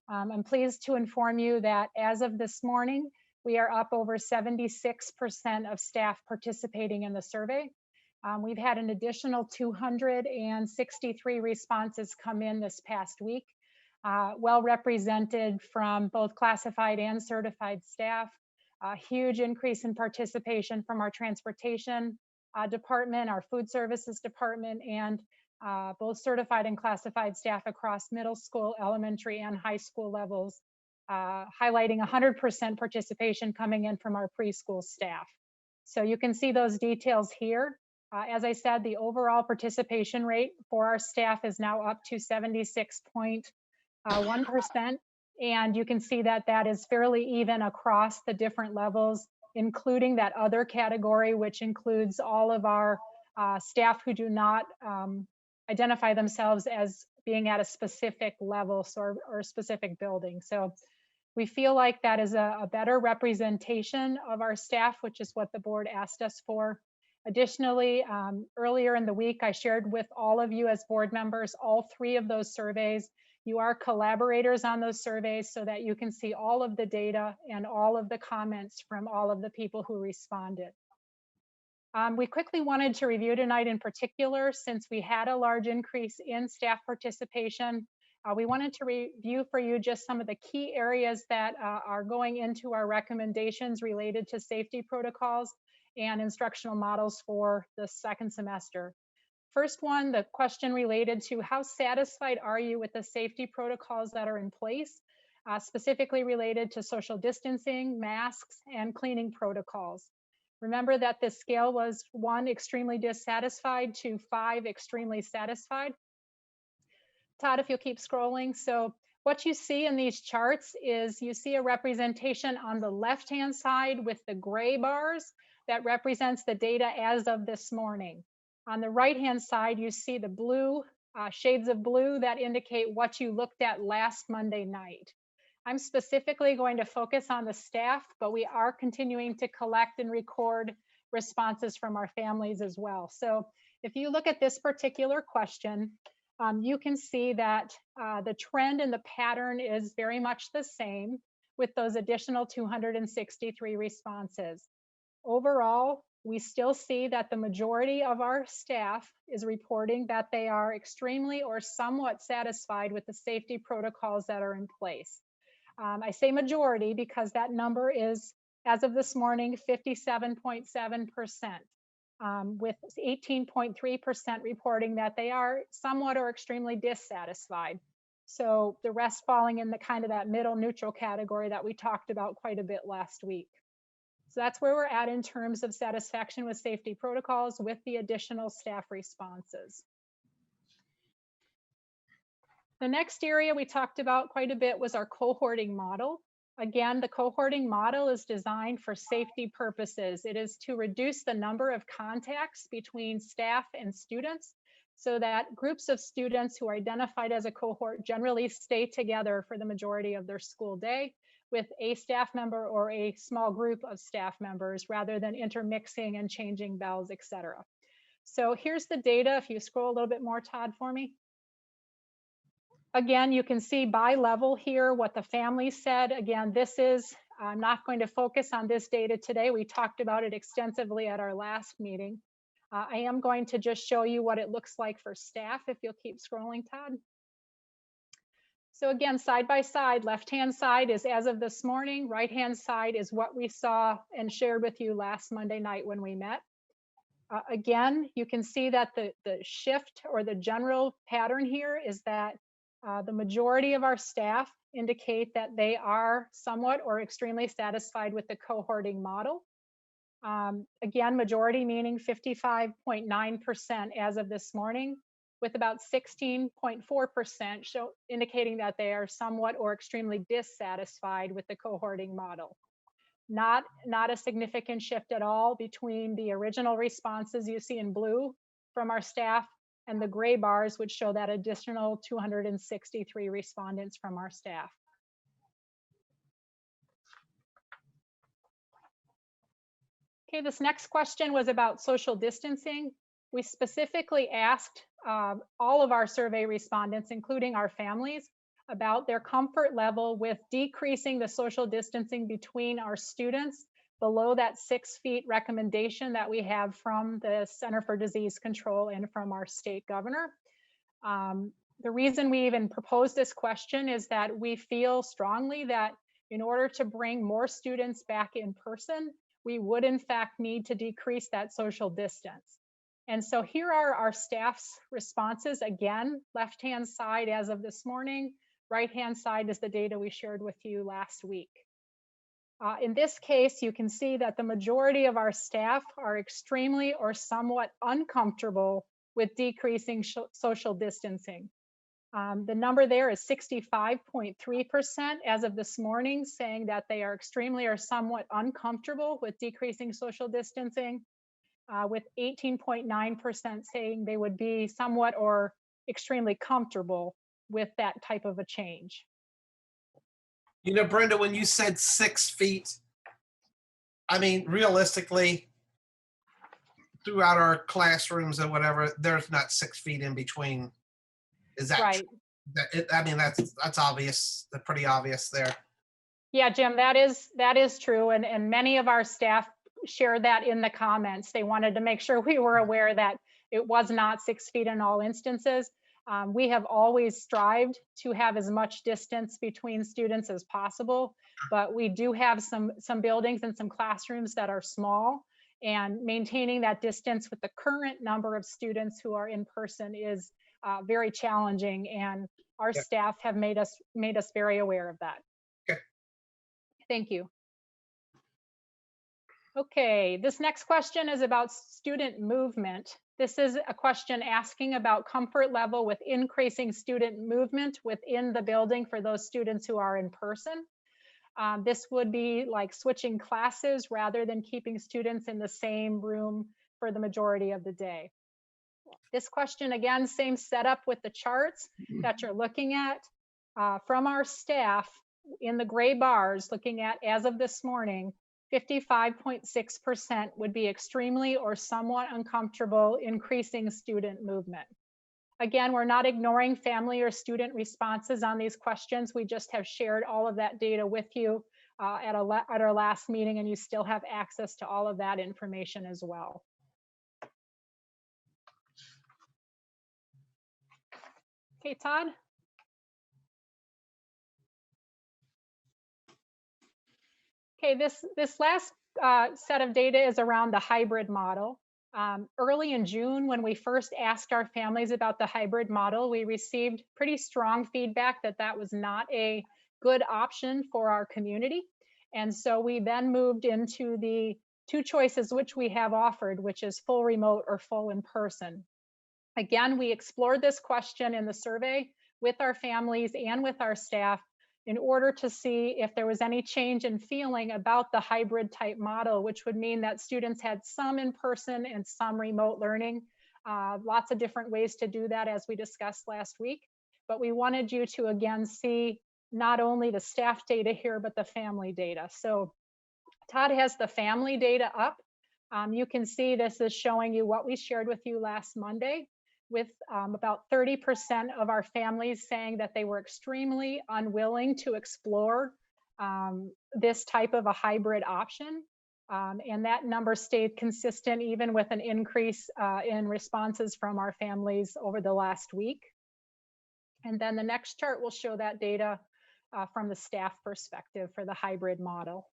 I'm pleased to inform you that as of this morning, we are up over 76% of staff participating in the survey. We've had an additional 263 responses come in this past week, well represented from both classified and certified staff. A huge increase in participation from our transportation department, our food services department, and both certified and classified staff across middle school, elementary, and high school levels, highlighting 100% participation coming in from our preschool staff. So you can see those details here. As I said, the overall participation rate for our staff is now up to 76.1%. And you can see that that is fairly even across the different levels, including that other category, which includes all of our staff who do not identify themselves as being at a specific level or specific building. So we feel like that is a better representation of our staff, which is what the board asked us for. Additionally, earlier in the week, I shared with all of you as board members all 3 of those surveys. You are collaborators on those surveys so that you can see all of the data and all of the comments from all of the people who responded. We quickly wanted to review tonight in particular, since we had a large increase in staff participation. We wanted to review for you just some of the key areas that are going into our recommendations related to safety protocols and instructional models for the second semester. First one, the question related to how satisfied are you with the safety protocols that are in place, specifically related to social distancing, masks, and cleaning protocols. Remember that this scale was 1 extremely dissatisfied to 5 extremely satisfied. Todd, if you'll keep scrolling. So what you see in these charts is you see a representation on the left-hand side with the gray bars that represents the data as of this morning. On the right-hand side, you see the blue, shades of blue that indicate what you looked at last Monday night. I'm specifically going to focus on the staff, but we are continuing to collect and record responses from our families as well. So if you look at this particular question, you can see that the trend and the pattern is very much the same with those additional 263 responses. Overall, we still see that the majority of our staff is reporting that they are extremely or somewhat satisfied with the safety protocols that are in place. I say majority because that number is, as of this morning, 57.7%, with 18.3% reporting that they are somewhat or extremely dissatisfied. So the rest falling in the kind of that middle neutral category that we talked about quite a bit last week. So that's where we're at in terms of satisfaction with safety protocols with the additional staff responses. The next area we talked about quite a bit was our cohorting model. Again, the cohorting model is designed for safety purposes. It is to reduce the number of contacts between staff and students so that groups of students who are identified as a cohort generally stay together for the majority of their school day with a staff member or a small group of staff members rather than intermixing and changing bells, etc. So here's the data. If you scroll a little bit more, Todd, for me. Again, you can see by level here what the family said. Again, this is, I'm not going to focus on this data today. We talked about it extensively at our last meeting. I am going to just show you what it looks like for staff, if you'll keep scrolling, Todd. So again, side by side, left-hand side is as of this morning, right-hand side is what we saw and shared with you last Monday night when we met. Again, you can see that the shift or the general pattern here is that the majority of our staff indicate that they are somewhat or extremely satisfied with the cohorting model. Again, majority meaning 55.9% as of this morning. with about 16.4% indicating that they are somewhat or extremely dissatisfied with the cohorting model. Not a significant shift at all between the original responses you see in blue from our staff and the gray bars, which show that additional 263 respondents from our staff. Okay, this next question was about social distancing. We specifically asked all of our survey respondents, including our families, about their comfort level with decreasing the social distancing between our students below that 6 feet recommendation that we have from the Center for Disease Control and from our state governor. The reason we even proposed this question is that we feel strongly that in order to bring more students back in person, we would in fact need to decrease that social distance. And so here are our staff's responses. Again, left-hand side as of this morning, right-hand side is the data we shared with you last week. In this case, you can see that the majority of our staff are extremely or somewhat uncomfortable with decreasing social distancing. The number there is 65.3% as of this morning, saying that they are extremely or somewhat uncomfortable with decreasing social distancing, with 18.9% saying they would be somewhat or extremely comfortable with that type of a change. You know, Brenda, when you said 6 feet, I mean, realistically, throughout our classrooms or whatever, there's not 6 feet in between. Is that right? I mean, that's obvious. That's pretty obvious there. Yeah, Jim, that is true. And many of our staff shared that in the comments. They wanted to make sure we were aware that it was not 6 feet in all instances. We have always strived to have as much distance between students as possible, but we do have some buildings and some classrooms that are small, and maintaining that distance with the current number of students who are in person is very challenging, and our staff have made us very aware of that. Okay. Thank you. Okay, this next question is about student movement. This is a question asking about comfort level with increasing student movement within the building for those students who are in person. This would be like switching classes rather than keeping students in the same room for the majority of the day. This question, again, same setup with the charts that you're looking at. From our staff in the gray bars, looking at as of this morning, 55.6% would be extremely or somewhat uncomfortable increasing student movement. Again, we're not ignoring family or student responses on these questions. We just have shared all of that data with you at our last meeting, and you still have access to all of that information as well. Okay, Todd. Okay, this last set of data is around the hybrid model. Early in June, when we first asked our families about the hybrid model, we received pretty strong feedback that that was not a good option for our community. And so we then moved into the two choices which we have offered, which is full remote or full in person. Again, we explored this question in the survey with our families and with our staff in order to see if there was any change in feeling about the hybrid type model, which would mean that students had some in person and some remote learning. Lots of different ways to do that, as we discussed last week. But we wanted you to, again, see not only the staff data here, but the family data. So Todd has the family data up. You can see this is showing you what we shared with you last Monday, with about 30% of our families saying that they were extremely unwilling to explore this type of a hybrid option. And that number stayed consistent even with an increase in responses from our families over the last week. And then the next chart will show that data from the staff perspective for the hybrid model.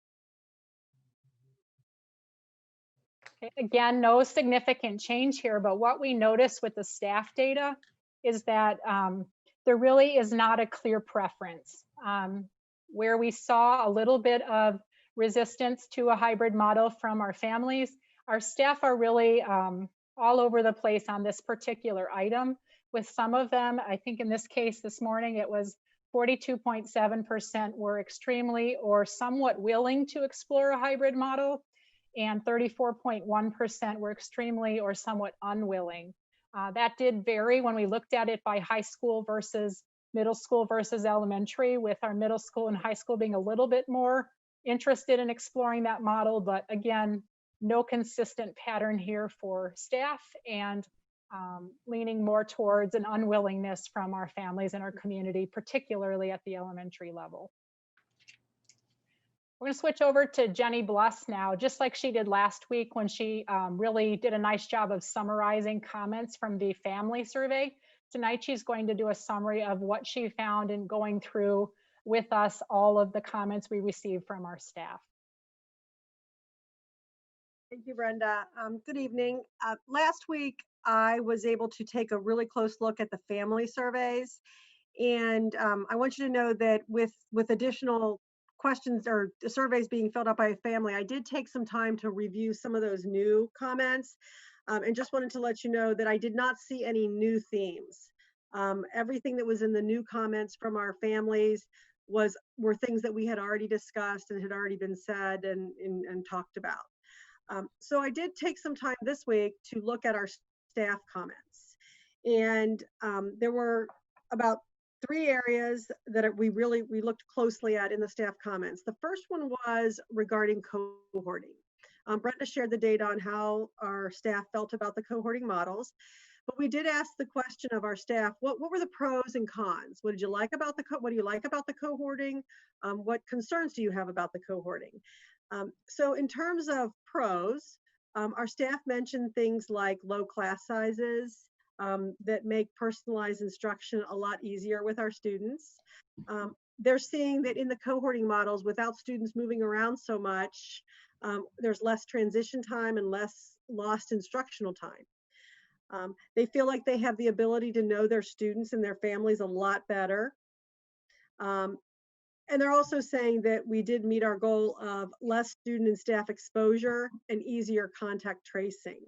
Again, no significant change here, but what we notice with the staff data is that there really is not a clear preference. Where we saw a little bit of resistance to a hybrid model from our families, our staff are really all over the place on this particular item, with some of them. I think in this case this morning, it was 42.7% were extremely or somewhat willing to explore a hybrid model, and 34.1% were extremely or somewhat unwilling. That did vary when we looked at it by high school versus middle school versus elementary, with our middle school and high school being a little bit more interested in exploring that model. But again, no consistent pattern here for staff, and leaning more towards an unwillingness from our families and our community, particularly at the elementary level. We're going to switch over to Jenny Bluss now, just like she did last week when she really did a nice job of summarizing comments from the family survey. Tonight, she's going to do a summary of what she found in going through with us all of the comments we received from our staff. Thank you, Brenda. Good evening. Last week, I was able to take a really close look at the family surveys. And I want you to know that with additional questions or the surveys being filled out by a family, I did take some time to review some of those new comments, and just wanted to let you know that I did not see any new themes. Everything that was in the new comments from our families were things that we had already discussed and had already been said and talked about. So I did take some time this week to look at our staff comments, and there were about 3 areas that we looked closely at in the staff comments. The first one was regarding cohorting. Brenda shared the data on how our staff felt about the cohorting models, but we did ask the question of our staff, what were the pros and cons? What do you like about the cohorting? What concerns do you have about the cohorting? So in terms of pros, our staff mentioned things like low class sizes, that make personalized instruction a lot easier with our students. They're seeing that in the cohorting models, without students moving around so much, there's less transition time and less lost instructional time. They feel like they have the ability to know their students and their families a lot better. And they're also saying that we did meet our goal of less student and staff exposure and easier contact tracing.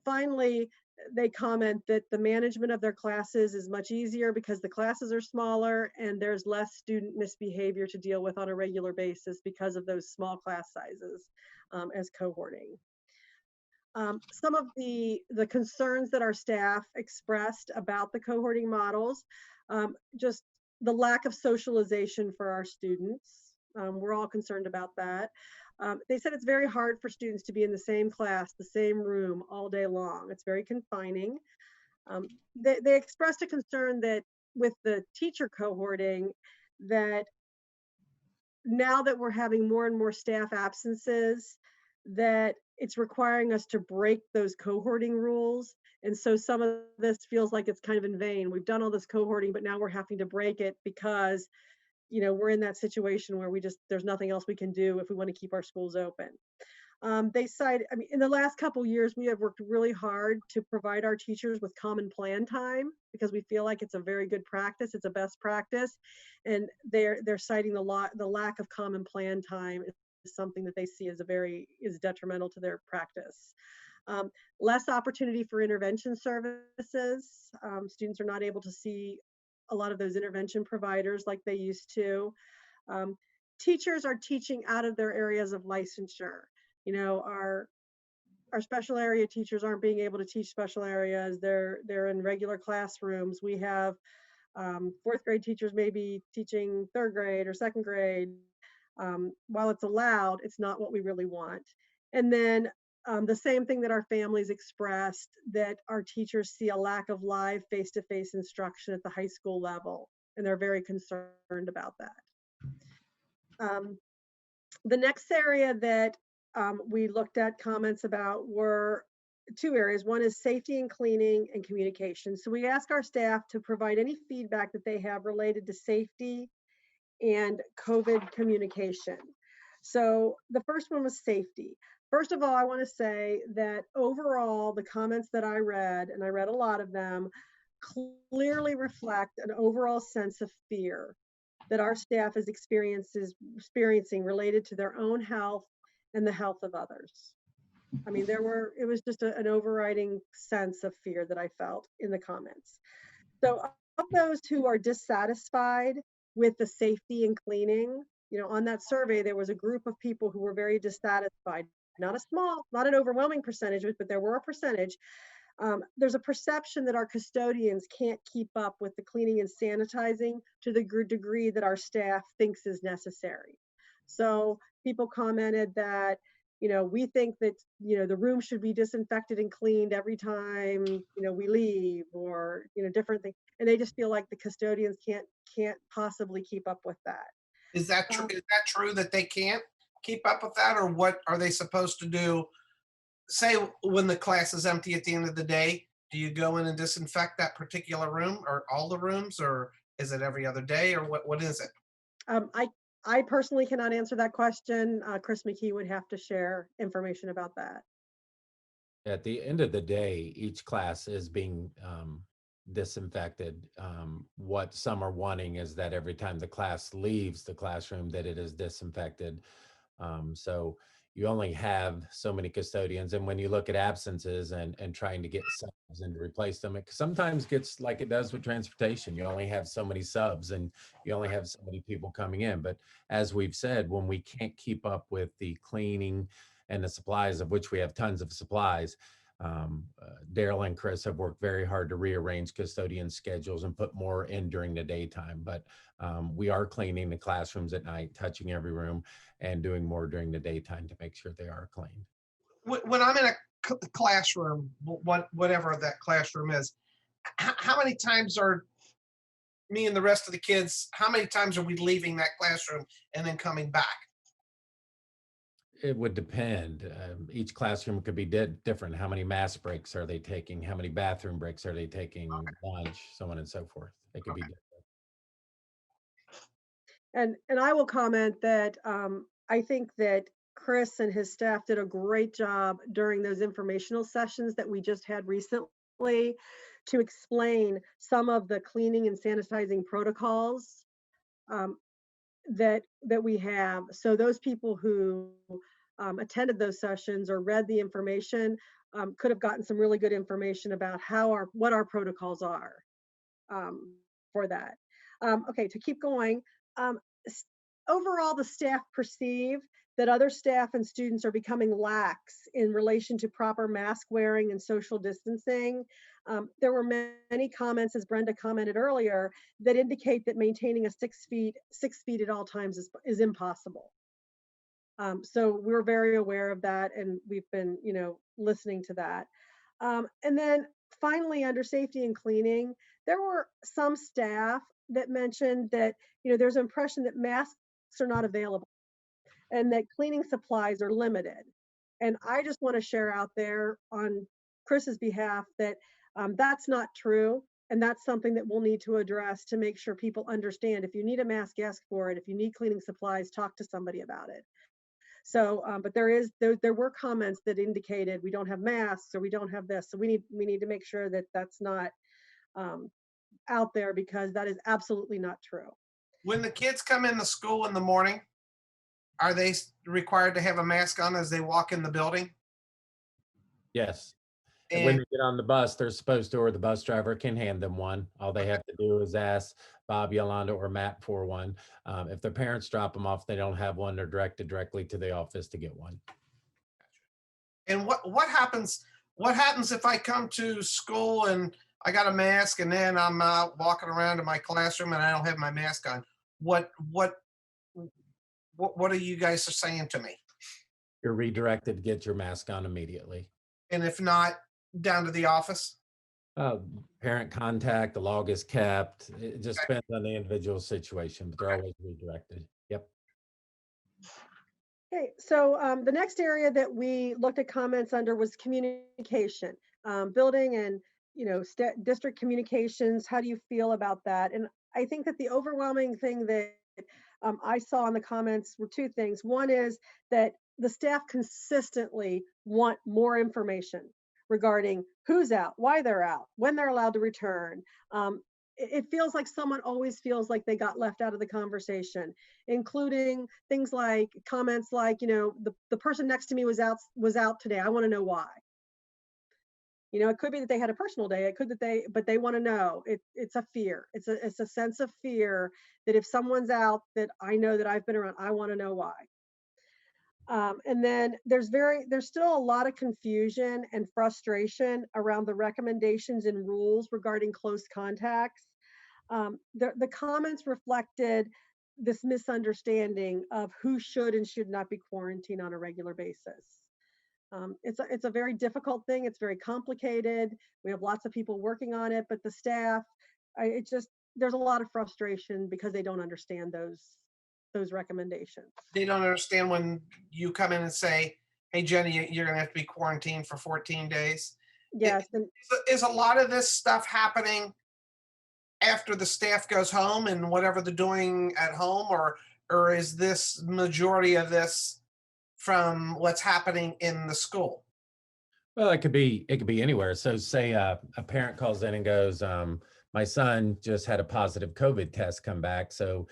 Finally, they comment that the management of their classes is much easier because the classes are smaller and there's less student misbehavior to deal with on a regular basis because of those small class sizes as cohorting. Some of the concerns that our staff expressed about the cohorting models, just the lack of socialization for our students. We're all concerned about that. They said it's very hard for students to be in the same class, the same room all day long. It's very confining. They expressed a concern that with the teacher cohorting, that now that we're having more and more staff absences, that it's requiring us to break those cohorting rules. And so some of this feels like it's kind of in vain. We've done all this cohorting, but now we're having to break it because we're in that situation where there's nothing else we can do if we want to keep our schools open. They cite, in the last couple of years, we have worked really hard to provide our teachers with common plan time because we feel like it's a very good practice. It's a best practice. And they're citing the lack of common plan time is something that they see as is detrimental to their practice. Less opportunity for intervention services. Students are not able to see a lot of those intervention providers like they used to. Teachers are teaching out of their areas of licensure. Our special area teachers aren't being able to teach special areas. They're in regular classrooms. We have 4th grade teachers maybe teaching 3rd grade or 2nd grade. While it's allowed, it's not what we really want. And then the same thing that our families expressed, that our teachers see a lack of live face-to-face instruction at the high school level, and they're very concerned about that. The next area that we looked at comments about were 2 areas. One is safety and cleaning and communication. So we ask our staff to provide any feedback that they have related to safety and COVID communication. So the first one was safety. First of all, I want to say that overall, the comments that I read, and I read a lot of them, clearly reflect an overall sense of fear that our staff is experiencing related to their own health and the health of others. I mean, it was just an overriding sense of fear that I felt in the comments. So of those who are dissatisfied with the safety and cleaning, on that survey, there was a group of people who were very dissatisfied, not an overwhelming percentage, but there were a percentage. There's a perception that our custodians can't keep up with the cleaning and sanitizing to the degree that our staff thinks is necessary. So people commented that, we think that, the room should be disinfected and cleaned every time, we leave, or, different things. And they just feel like the custodians can't possibly keep up with that. Is that true? Is that true that they can't keep up with that, or what are they supposed to do? Say when the class is empty at the end of the day, do you go in and disinfect that particular room or all the rooms, or is it every other day, or what is it? I personally cannot answer that question. Chris McKee would have to share information about that. At the end of the day, each class is being disinfected. What some are wanting is that every time the class leaves the classroom, that it is disinfected. So you only have so many custodians. And when you look at absences and trying to get subs and to replace them, it sometimes gets like it does with transportation. You only have so many subs and you only have so many people coming in. But as we've said, when we can't keep up with the cleaning and the supplies, of which we have tons of supplies, Daryl and Chris have worked very hard to rearrange custodian schedules and put more in during the daytime. But we are cleaning the classrooms at night, touching every room, and doing more during the daytime to make sure they are clean. When I'm in a classroom, whatever that classroom is, how many times are me and the rest of the kids, how many times are we leaving that classroom and then coming back? It would depend. Each classroom could be different. How many mass breaks are they taking? How many bathroom breaks are they taking? Lunch, so on and so forth. It could be different. And I will comment that I think that Chris and his staff did a great job during those informational sessions that we just had recently to explain some of the cleaning and sanitizing protocols that we have. So those people who attended those sessions or read the information could have gotten some really good information about what our protocols are for that. Okay, to keep going. Overall, the staff perceive that other staff and students are becoming lax in relation to proper mask wearing and social distancing. There were many comments, as Brenda commented earlier, that indicate that maintaining a 6 feet at all times is impossible. So we're very aware of that, and we've been, listening to that. And then finally, under safety and cleaning, there were some staff that mentioned that, there's an impression that masks are not available and that cleaning supplies are limited. And I just want to share out there on Chris's behalf that that's not true. And that's something that we'll need to address to make sure people understand. If you need a mask, ask for it. If you need cleaning supplies, talk to somebody about it. So, but there were comments that indicated we don't have masks or we don't have this. So we need to make sure that that's not out there, because that is absolutely not true. When the kids come into school in the morning, are they required to have a mask on as they walk in the building? Yes. And when they get on the bus, they're supposed to, or the bus driver can hand them one. All they have to do is ask Bob, Yolanda, or Matt for one. If their parents drop them off, they don't have one, they're directed directly to the office to get one. And what happens if I come to school and I got a mask and then I'm out walking around in my classroom and I don't have my mask on? What are you guys saying to me? You're redirected to get your mask on immediately. And if not, down to the office? Parent contact, the log is kept. It just depends on the individual situation, but they're always redirected. Yep. Okay, so the next area that we looked at comments under was communication, building and district communications. How do you feel about that? And I think that the overwhelming thing that I saw in the comments were two things. One is that the staff consistently want more information regarding who's out, why they're out, when they're allowed to return. it feels like someone always feels like they got left out of the conversation, including things like comments like, the person next to me was out today. I want to know why. It could be that they had a personal day. It could but they want to know. It's a fear. It's a sense of fear that if someone's out that I know that I've been around, I want to know why. And then there's still a lot of confusion and frustration around the recommendations and rules regarding close contacts. The comments reflected this misunderstanding of who should and should not be quarantined on a regular basis. It's a very difficult thing. It's very complicated. We have lots of people working on it, but the staff, there's a lot of frustration because they don't understand those recommendations. They don't understand when you come in and say, hey, Jenny, you're going to have to be quarantined for 14 days. Yes. Is a lot of this stuff happening after the staff goes home and whatever they're doing at home, or is this majority of this from what's happening in the school? Well, it could be anywhere. So say a parent calls in and goes, my son just had a positive COVID test come back. So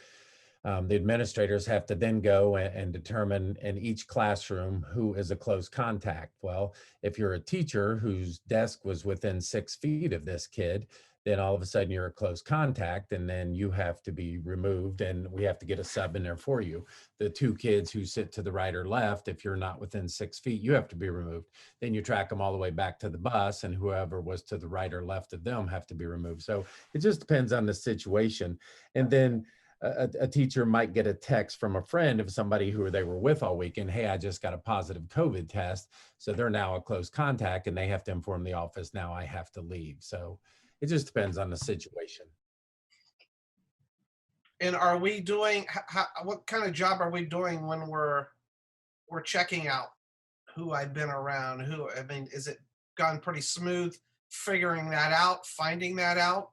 the administrators have to then go and determine in each classroom who is a close contact. Well, if you're a teacher whose desk was within 6 feet of this kid, then all of a sudden you're a close contact, and then you have to be removed, and we have to get a sub in there for you. The 2 kids who sit to the right or left, if you're not within 6 feet, you have to be removed. Then you track them all the way back to the bus, and whoever was to the right or left of them have to be removed. So it just depends on the situation. And then a teacher might get a text from a friend of somebody who they were with all weekend. Hey, I just got a positive COVID test. So they're now a close contact, and they have to inform the office, now I have to leave. So it just depends on the situation. And are we doing, what kind of job are we doing when we're checking out who I've been around? Is it gone pretty smooth figuring that out, finding that out?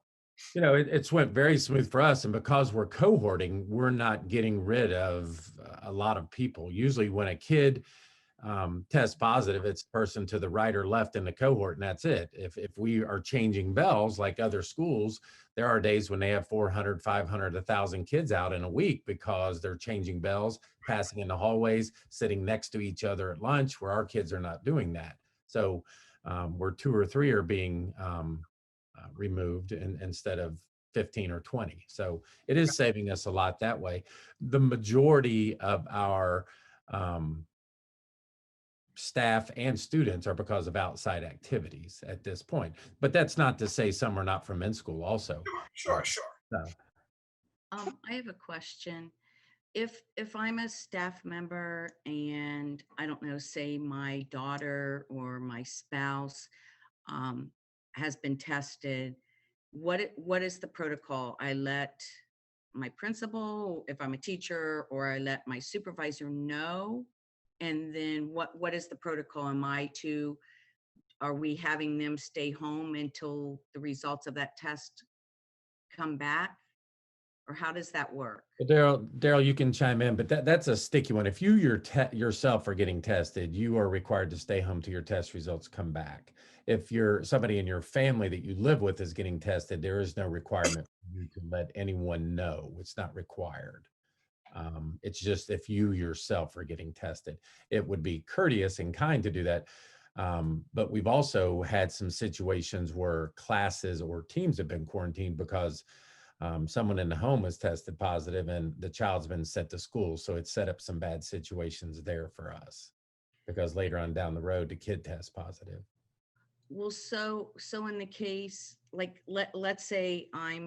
It's went very smooth for us. And because we're cohorting, we're not getting rid of a lot of people. Usually when a kid tests positive, it's person to the right or left in the cohort, and that's it. If we are changing bells like other schools, there are days when they have 400, 500, 1,000 kids out in a week because they're changing bells, passing in the hallways, sitting next to each other at lunch, where our kids are not doing that. So where 2 or 3 are being removed instead of 15 or 20. So it is saving us a lot that way. The majority of our staff and students are because of outside activities at this point. But that's not to say some are not from in-school also. Sure. So, I have a question. If I'm a staff member and I don't know, say my daughter or my spouse has been tested, what is the protocol? I let my principal, if I'm a teacher, or I let my supervisor know? And then what is the protocol? Are we having them stay home until the results of that test come back? Or how does that work? Daryl, you can chime in, but that's a sticky one. If you yourself are getting tested, you are required to stay home till your test results come back. If you're somebody in your family that you live with is getting tested, there is no requirement for you to let anyone know. It's not required. It's just if you yourself are getting tested, it would be courteous and kind to do that. But we've also had some situations where classes or teams have been quarantined because someone in the home was tested positive and the child's been sent to school. So it set up some bad situations there for us because later on down the road, the kid tests positive. Well, so in the case, like, let's say I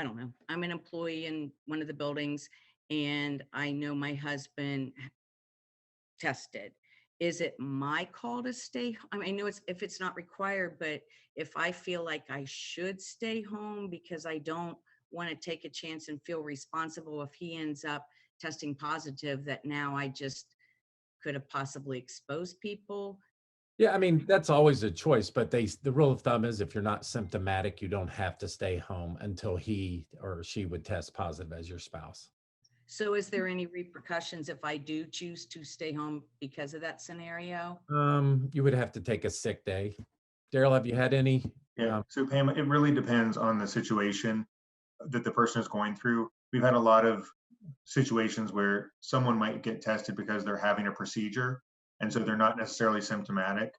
don't know, I'm an employee in one of the buildings and I know my husband tested. Is it my call to stay? I know if it's not required, but if I feel like I should stay home because I don't want to take a chance and feel responsible if he ends up testing positive, that now I just could have possibly exposed people. Yeah, I mean, that's always a choice, but the rule of thumb is if you're not symptomatic, you don't have to stay home until he or she would test positive as your spouse. So is there any repercussions if I do choose to stay home because of that scenario? You would have to take a sick day Daryl, have you had any? Yeah, so Pam, it really depends on the situation that the person is going through. We've had a lot of situations where someone might get tested because they're having a procedure, and so they're not necessarily symptomatic.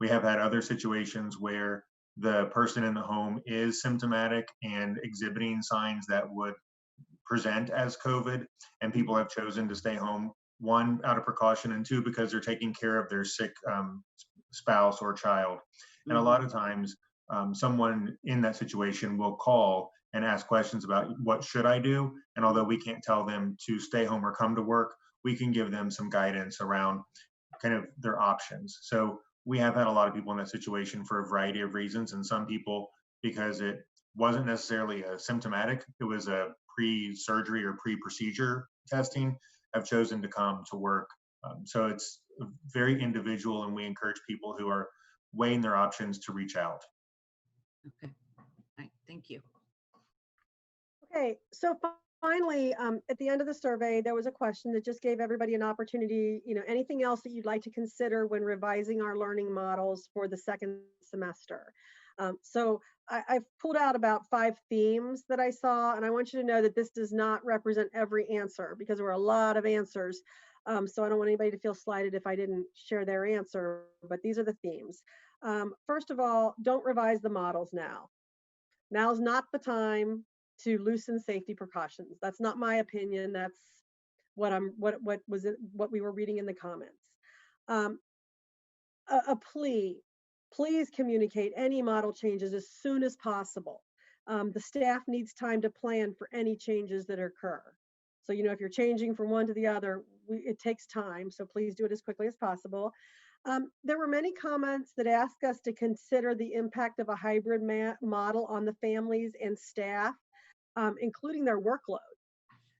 We have had other situations where the person in the home is symptomatic and exhibiting signs that would present as COVID, and people have chosen to stay home, one, out of precaution, and two, because they're taking care of their sick spouse or child. And a lot of times, someone in that situation will call and ask questions about what should I do? And although we can't tell them to stay home or come to work, we can give them some guidance around kind of their options. So we have had a lot of people in that situation for a variety of reasons. And some people, because it wasn't necessarily a symptomatic, it was a pre-surgery or pre-procedure testing, have chosen to come to work. So it's very individual, and we encourage people who are weighing their options to reach out. Okay, all right, thank you. Okay, so finally, at the end of the survey, there was a question that just gave everybody an opportunity, anything else that you'd like to consider when revising our learning models for the second semester. So I've pulled out about 5 themes that I saw, and I want you to know that this does not represent every answer, because there were a lot of answers. So I don't want anybody to feel slighted if I didn't share their answer, but these are the themes. First of all, don't revise the models now. Now's not the time to loosen safety precautions. That's not my opinion. That's what we were reading in the comments. A plea, please communicate any model changes as soon as possible. The staff needs time to plan for any changes that occur. So, if you're changing from one to the other, it takes time. So please do it as quickly as possible. There were many comments that asked us to consider the impact of a hybrid model on the families and staff, including their workload.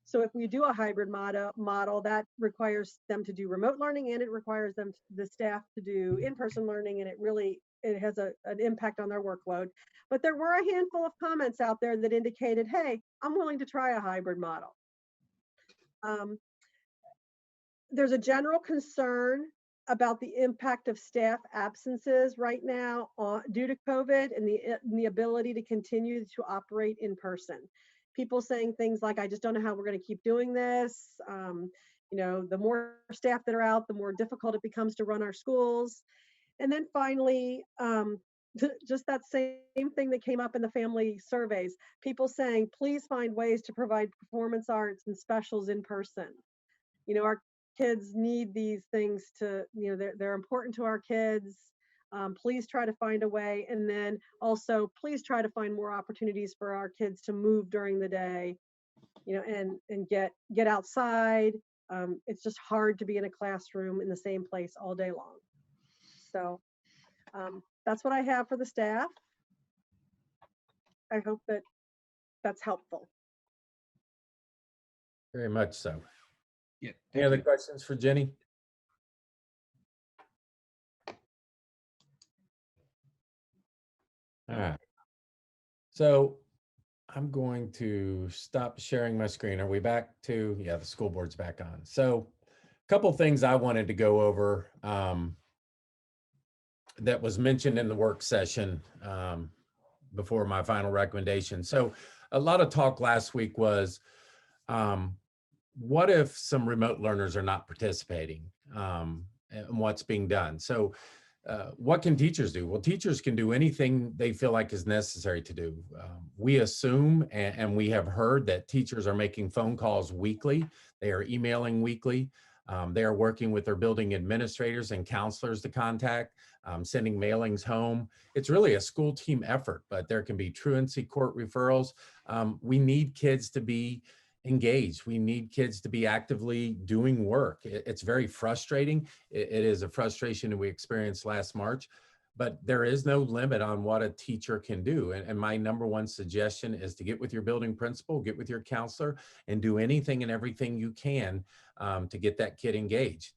So if we do a hybrid model, that requires them to do remote learning, and it requires the staff to do in-person learning, and it has an impact on their workload. But there were a handful of comments out there that indicated, hey, I'm willing to try a hybrid model. There's a general concern about the impact of staff absences right now due to COVID and the ability to continue to operate in person. People saying things like, I just don't know how we're going to keep doing this. The more staff that are out, the more difficult it becomes to run our schools. And then finally, just that same thing that came up in the family surveys, people saying, please find ways to provide performance arts and specials in person. Our kids need these things they're important to our kids. Please try to find a way. And then also, please try to find more opportunities for our kids to move during the day, and get outside. It's just hard to be in a classroom in the same place all day long. So that's what I have for the staff. I hope that that's helpful. Very much so. Yeah. Any other questions for Jenny? All right. So I'm going to stop sharing my screen. Are we back to, yeah, the school board's back on. So a couple things I wanted to go over that was mentioned in the work session before my final recommendation. So a lot of talk last week was, what if some remote learners are not participating, and what's being done? So what can teachers do? Well, teachers can do anything they feel like is necessary to do. We assume, and we have heard, that teachers are making phone calls weekly. They are emailing weekly. They are working with their building administrators and counselors to contact, sending mailings home. It's really a school team effort, but there can be truancy court referrals. We need kids to be engaged. We need kids to be actively doing work. It's very frustrating. It is a frustration that we experienced last March, but there is no limit on what a teacher can do. And my number one suggestion is to get with your building principal, get with your counselor, and do anything and everything you can to get that kid engaged.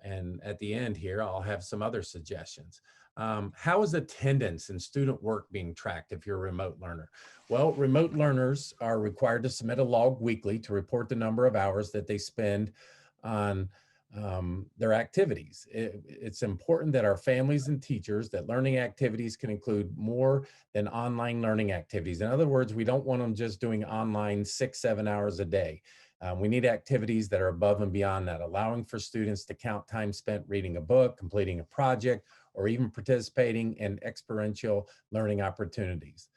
And at the end here, I'll have some other suggestions. How is attendance and student work being tracked if you're a remote learner? Well, remote learners are required to submit a log weekly to report the number of hours that they spend on their activities. It's important that our families and teachers, that learning activities can include more than online learning activities. In other words, we don't want them just doing online 6-7 hours a day. We need activities that are above and beyond that, allowing for students to count time spent reading a book, completing a project, or even participating in experiential learning opportunities.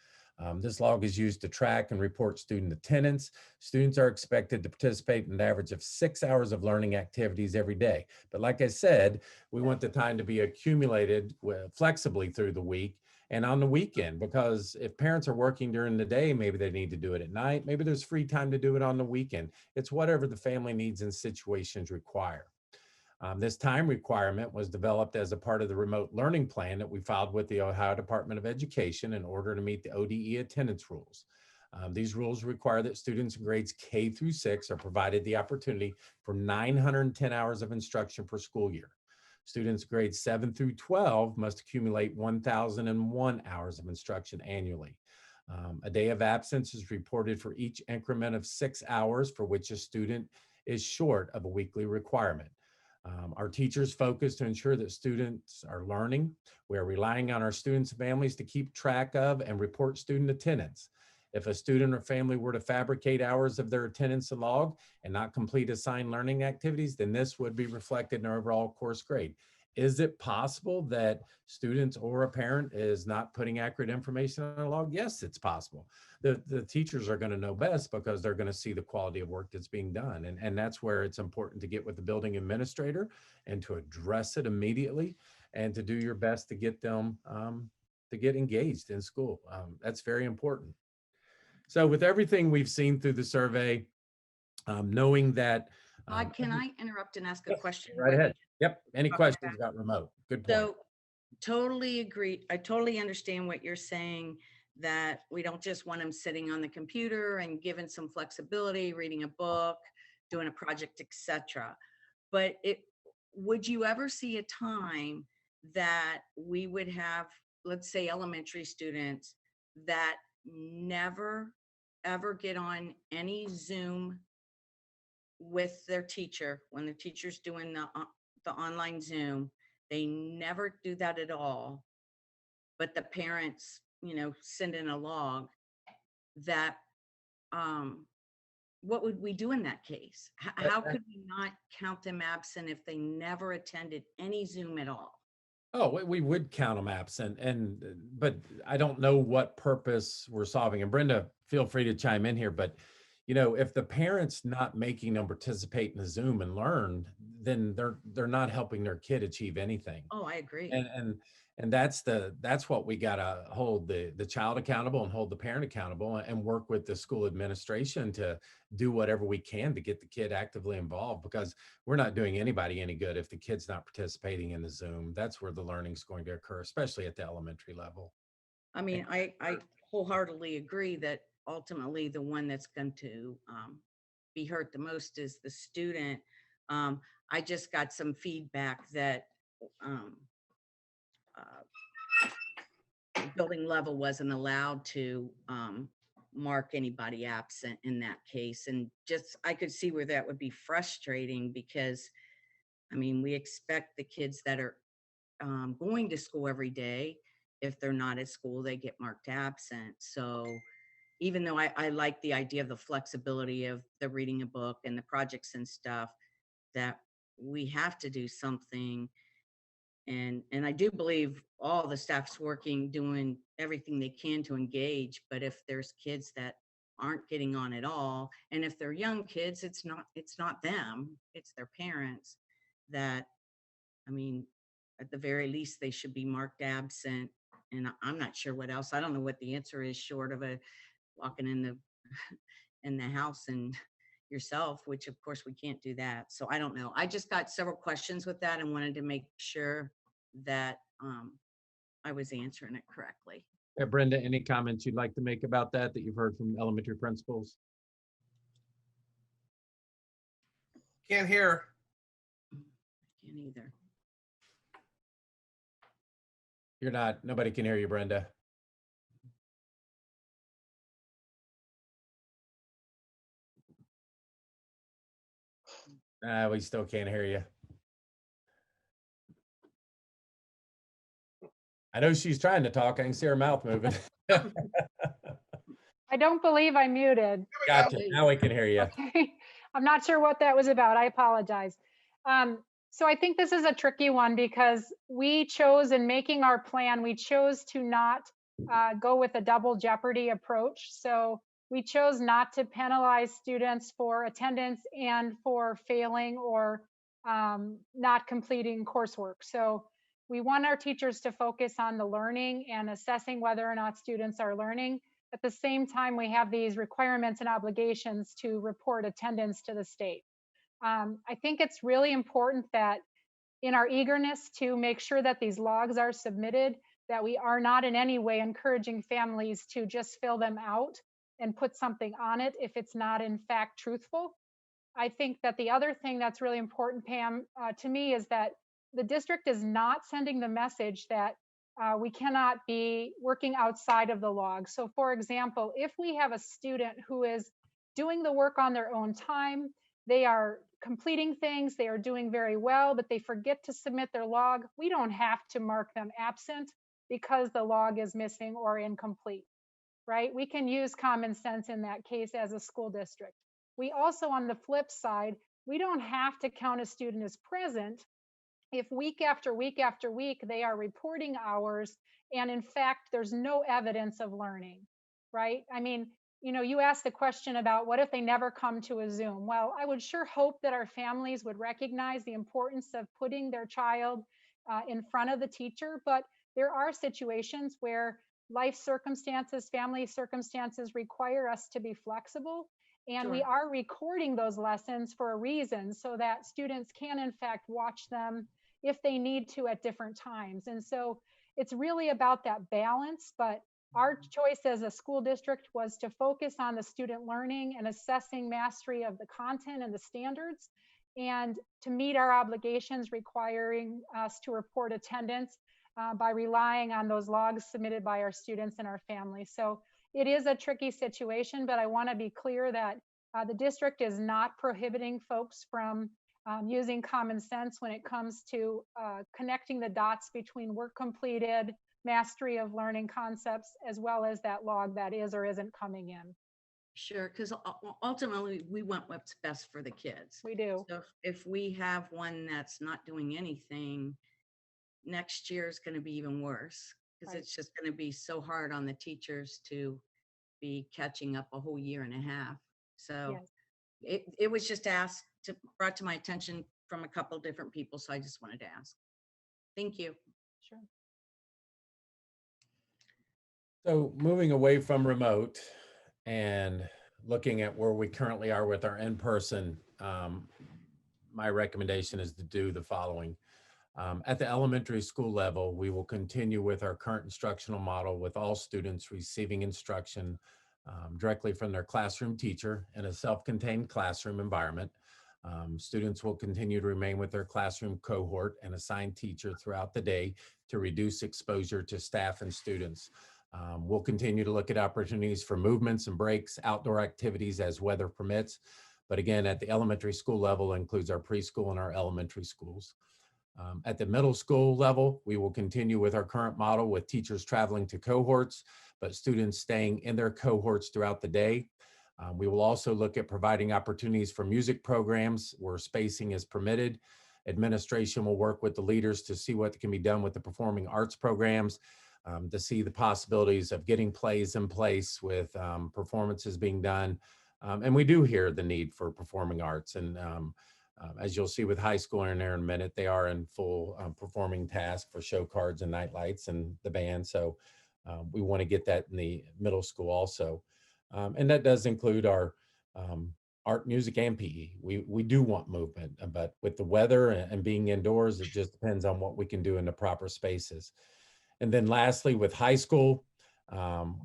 This log is used to track and report student attendance. Students are expected to participate in an average of 6 hours of learning activities every day. But like I said, we want the time to be accumulated flexibly through the week and on the weekend, because if parents are working during the day, maybe they need to do it at night. Maybe there's free time to do it on the weekend. It's whatever the family needs and situations require. This time requirement was developed as a part of the remote learning plan that we filed with the Ohio Department of Education in order to meet the ODE attendance rules. These rules require that students in grades K through 6 are provided the opportunity for 910 hours of instruction per school year. Students grades 7 through 12 must accumulate 1,001 hours of instruction annually. A day of absence is reported for each increment of 6 hours for which a student is short of a weekly requirement. Our teachers focus to ensure that students are learning. We are relying on our students' families to keep track of and report student attendance. If a student or family were to fabricate hours of their attendance log and not complete assigned learning activities, then this would be reflected in our overall course grade. Is it possible that students or a parent is not putting accurate information on a log? Yes, it's possible. The teachers are going to know best because they're going to see the quality of work that's being done. And that's where it's important to get with the building administrator and to address it immediately and to do your best to get them to get engaged in school. That's very important. So with everything we've seen through the survey, knowing that. Can I interrupt and ask a question? Right ahead. Yep. Any Okay. questions about remote? Good point. So totally agree. I totally understand what you're saying, that we don't just want them sitting on the computer and given some flexibility, reading a book, doing a project, etc. But would you ever see a time that we would have, let's say, elementary students that never ever get on any Zoom with their teacher when the teacher's doing the online Zoom? They never do that at all, but the parents, send in a log. That what would we do in that case? How could we not count them absent if they never attended any Zoom at all? Oh, we would count them absent, but I don't know what purpose we're solving. And Brenda, feel free to chime in here, but if the parent's not making them participate in the Zoom and learn, then they're not helping their kid achieve anything. Oh, I agree. And that's what we gotta hold the child accountable and hold the parent accountable and work with the school administration to do whatever we can to get the kid actively involved, because we're not doing anybody any good if the kid's not participating in the Zoom. That's where the learning's going to occur, especially at the elementary level. I mean, I wholeheartedly agree that ultimately the one that's going to be hurt the most is the student. I just got some feedback that building level wasn't allowed to mark anybody absent in that case. And just, I could see where that would be frustrating, because I mean, we expect the kids that are going to school every day, if they're not at school, they get marked absent. So even though I like the idea of the flexibility of the reading a book and the projects and stuff, that we have to do something. And I do believe all the staff's working, doing everything they can to engage. But if there's kids that aren't getting on at all, and if they're young kids, it's not them, it's their parents. That, I mean, at the very least, they should be marked absent. And I'm not sure what else. I don't know what the answer is, short of a walking in the house and yourself, which of course we can't do that. So I don't know. I just got several questions with that and wanted to make sure that I was answering it correctly. Yeah, Brenda, any comments you'd like to make about that you've heard from elementary principals? Can't hear. Can't either. Nobody can hear you, Brenda. We still can't hear you. I know she's trying to talk. I can see her mouth moving. I don't believe I'm muted. Gotcha. Now we can hear you. Okay. I'm not sure what that was about. I apologize. So I think this is a tricky one because we chose in making our plan, we chose to not go with a double jeopardy approach. So we chose not to penalize students for attendance and for failing or not completing coursework. So we want our teachers to focus on the learning and assessing whether or not students are learning. At the same time, we have these requirements and obligations to report attendance to the state. I think it's really important that in our eagerness to make sure that these logs are submitted, that we are not in any way encouraging families to just fill them out and put something on it if it's not in fact truthful. I think that the other thing that's really important, Pam, to me is that the district is not sending the message that we cannot be working outside of the log. So for example, if we have a student who is doing the work on their own time, they are completing things, they are doing very well, but they forget to submit their log, we don't have to mark them absent because the log is missing or incomplete, right? We can use common sense in that case as a school district. We also, on the flip side, we don't have to count a student as present if week after week after week they are reporting hours and in fact there's no evidence of learning, right? I mean, you know, you asked the question about what if they never come to a Zoom? Well, I would sure hope that our families would recognize the importance of putting their child in front of the teacher, but there are situations where life circumstances, family circumstances require us to be flexible. And we are recording those lessons for a reason so that students can in fact watch them if they need to at different times. And so it's really about that balance, but our choice as a school district was to focus on the student learning and assessing mastery of the content and the standards, and to meet our obligations requiring us to report attendance by relying on those logs submitted by our students and our families. So it is a tricky situation, but I want to be clear that the district is not prohibiting folks from using common sense when it comes to connecting the dots between work completed, mastery of learning concepts, as well as that log that is or isn't coming in. Sure, because ultimately we want what's best for the kids. We do. So if we have one that's not doing anything, next year is going to be even worse because it's just going to be so hard on the teachers to be catching up a whole year and a half. So it was just brought to my attention from a couple different people. So I just wanted to ask. Thank you. Sure. So moving away from remote and looking at where we currently are with our in-person, my recommendation is to do the following. At the elementary school level, we will continue with our current instructional model with all students receiving instruction directly from their classroom teacher in a self-contained classroom environment. Students will continue to remain with their classroom cohort and assigned teacher throughout the day to reduce exposure to staff and students. We'll continue to look at opportunities for movements and breaks, outdoor activities as weather permits. But again, at the elementary school level includes our preschool and our elementary schools. At the middle school level, we will continue with our current model with teachers traveling to cohorts, but students staying in their cohorts throughout the day. We will also look at providing opportunities for music programs where spacing is permitted. Administration will work with the leaders to see what can be done with the performing arts programs, to see the possibilities of getting plays in place with performances being done. And we do hear the need for performing arts. And as you'll see with high school in there in a minute, they are in full performing task for show cards and night lights and the band. So we want to get that in the middle school also. And that does include our art, music, and PE. We do want movement, but with the weather and being indoors, it just depends on what we can do in the proper spaces. And then lastly, with high school,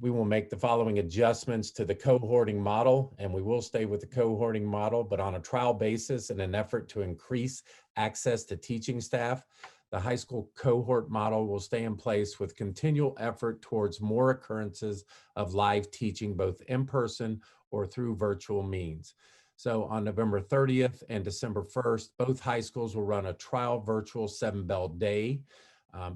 we will make the following adjustments to the cohorting model, and we will stay with the cohorting model, but on a trial basis in an effort to increase access to teaching staff. The high school cohort model will stay in place with continual effort towards more occurrences of live teaching, both in person or through virtual means. So on November 30th and December 1st, both high schools will run a trial virtual 7-bell day.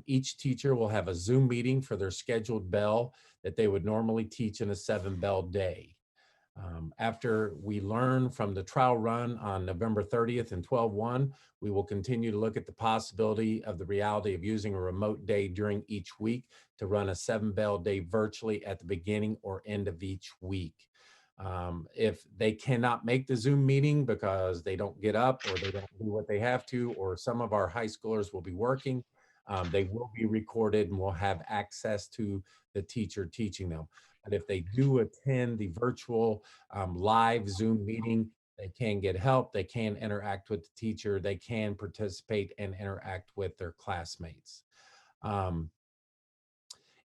Each teacher will have a Zoom meeting for their scheduled bell that they would normally teach in a 7-bell day. After we learn from the trial run on November 30th and 12/1, we will continue to look at the possibility of the reality of using a remote day during each week to run a 7-bell day virtually at the beginning or end of each week. If they cannot make the Zoom meeting because they don't get up or they don't do what they have to, or some of our high schoolers will be working, they will be recorded and will have access to the teacher teaching them. But if they do attend the virtual live Zoom meeting, they can get help, they can interact with the teacher, they can participate and interact with their classmates.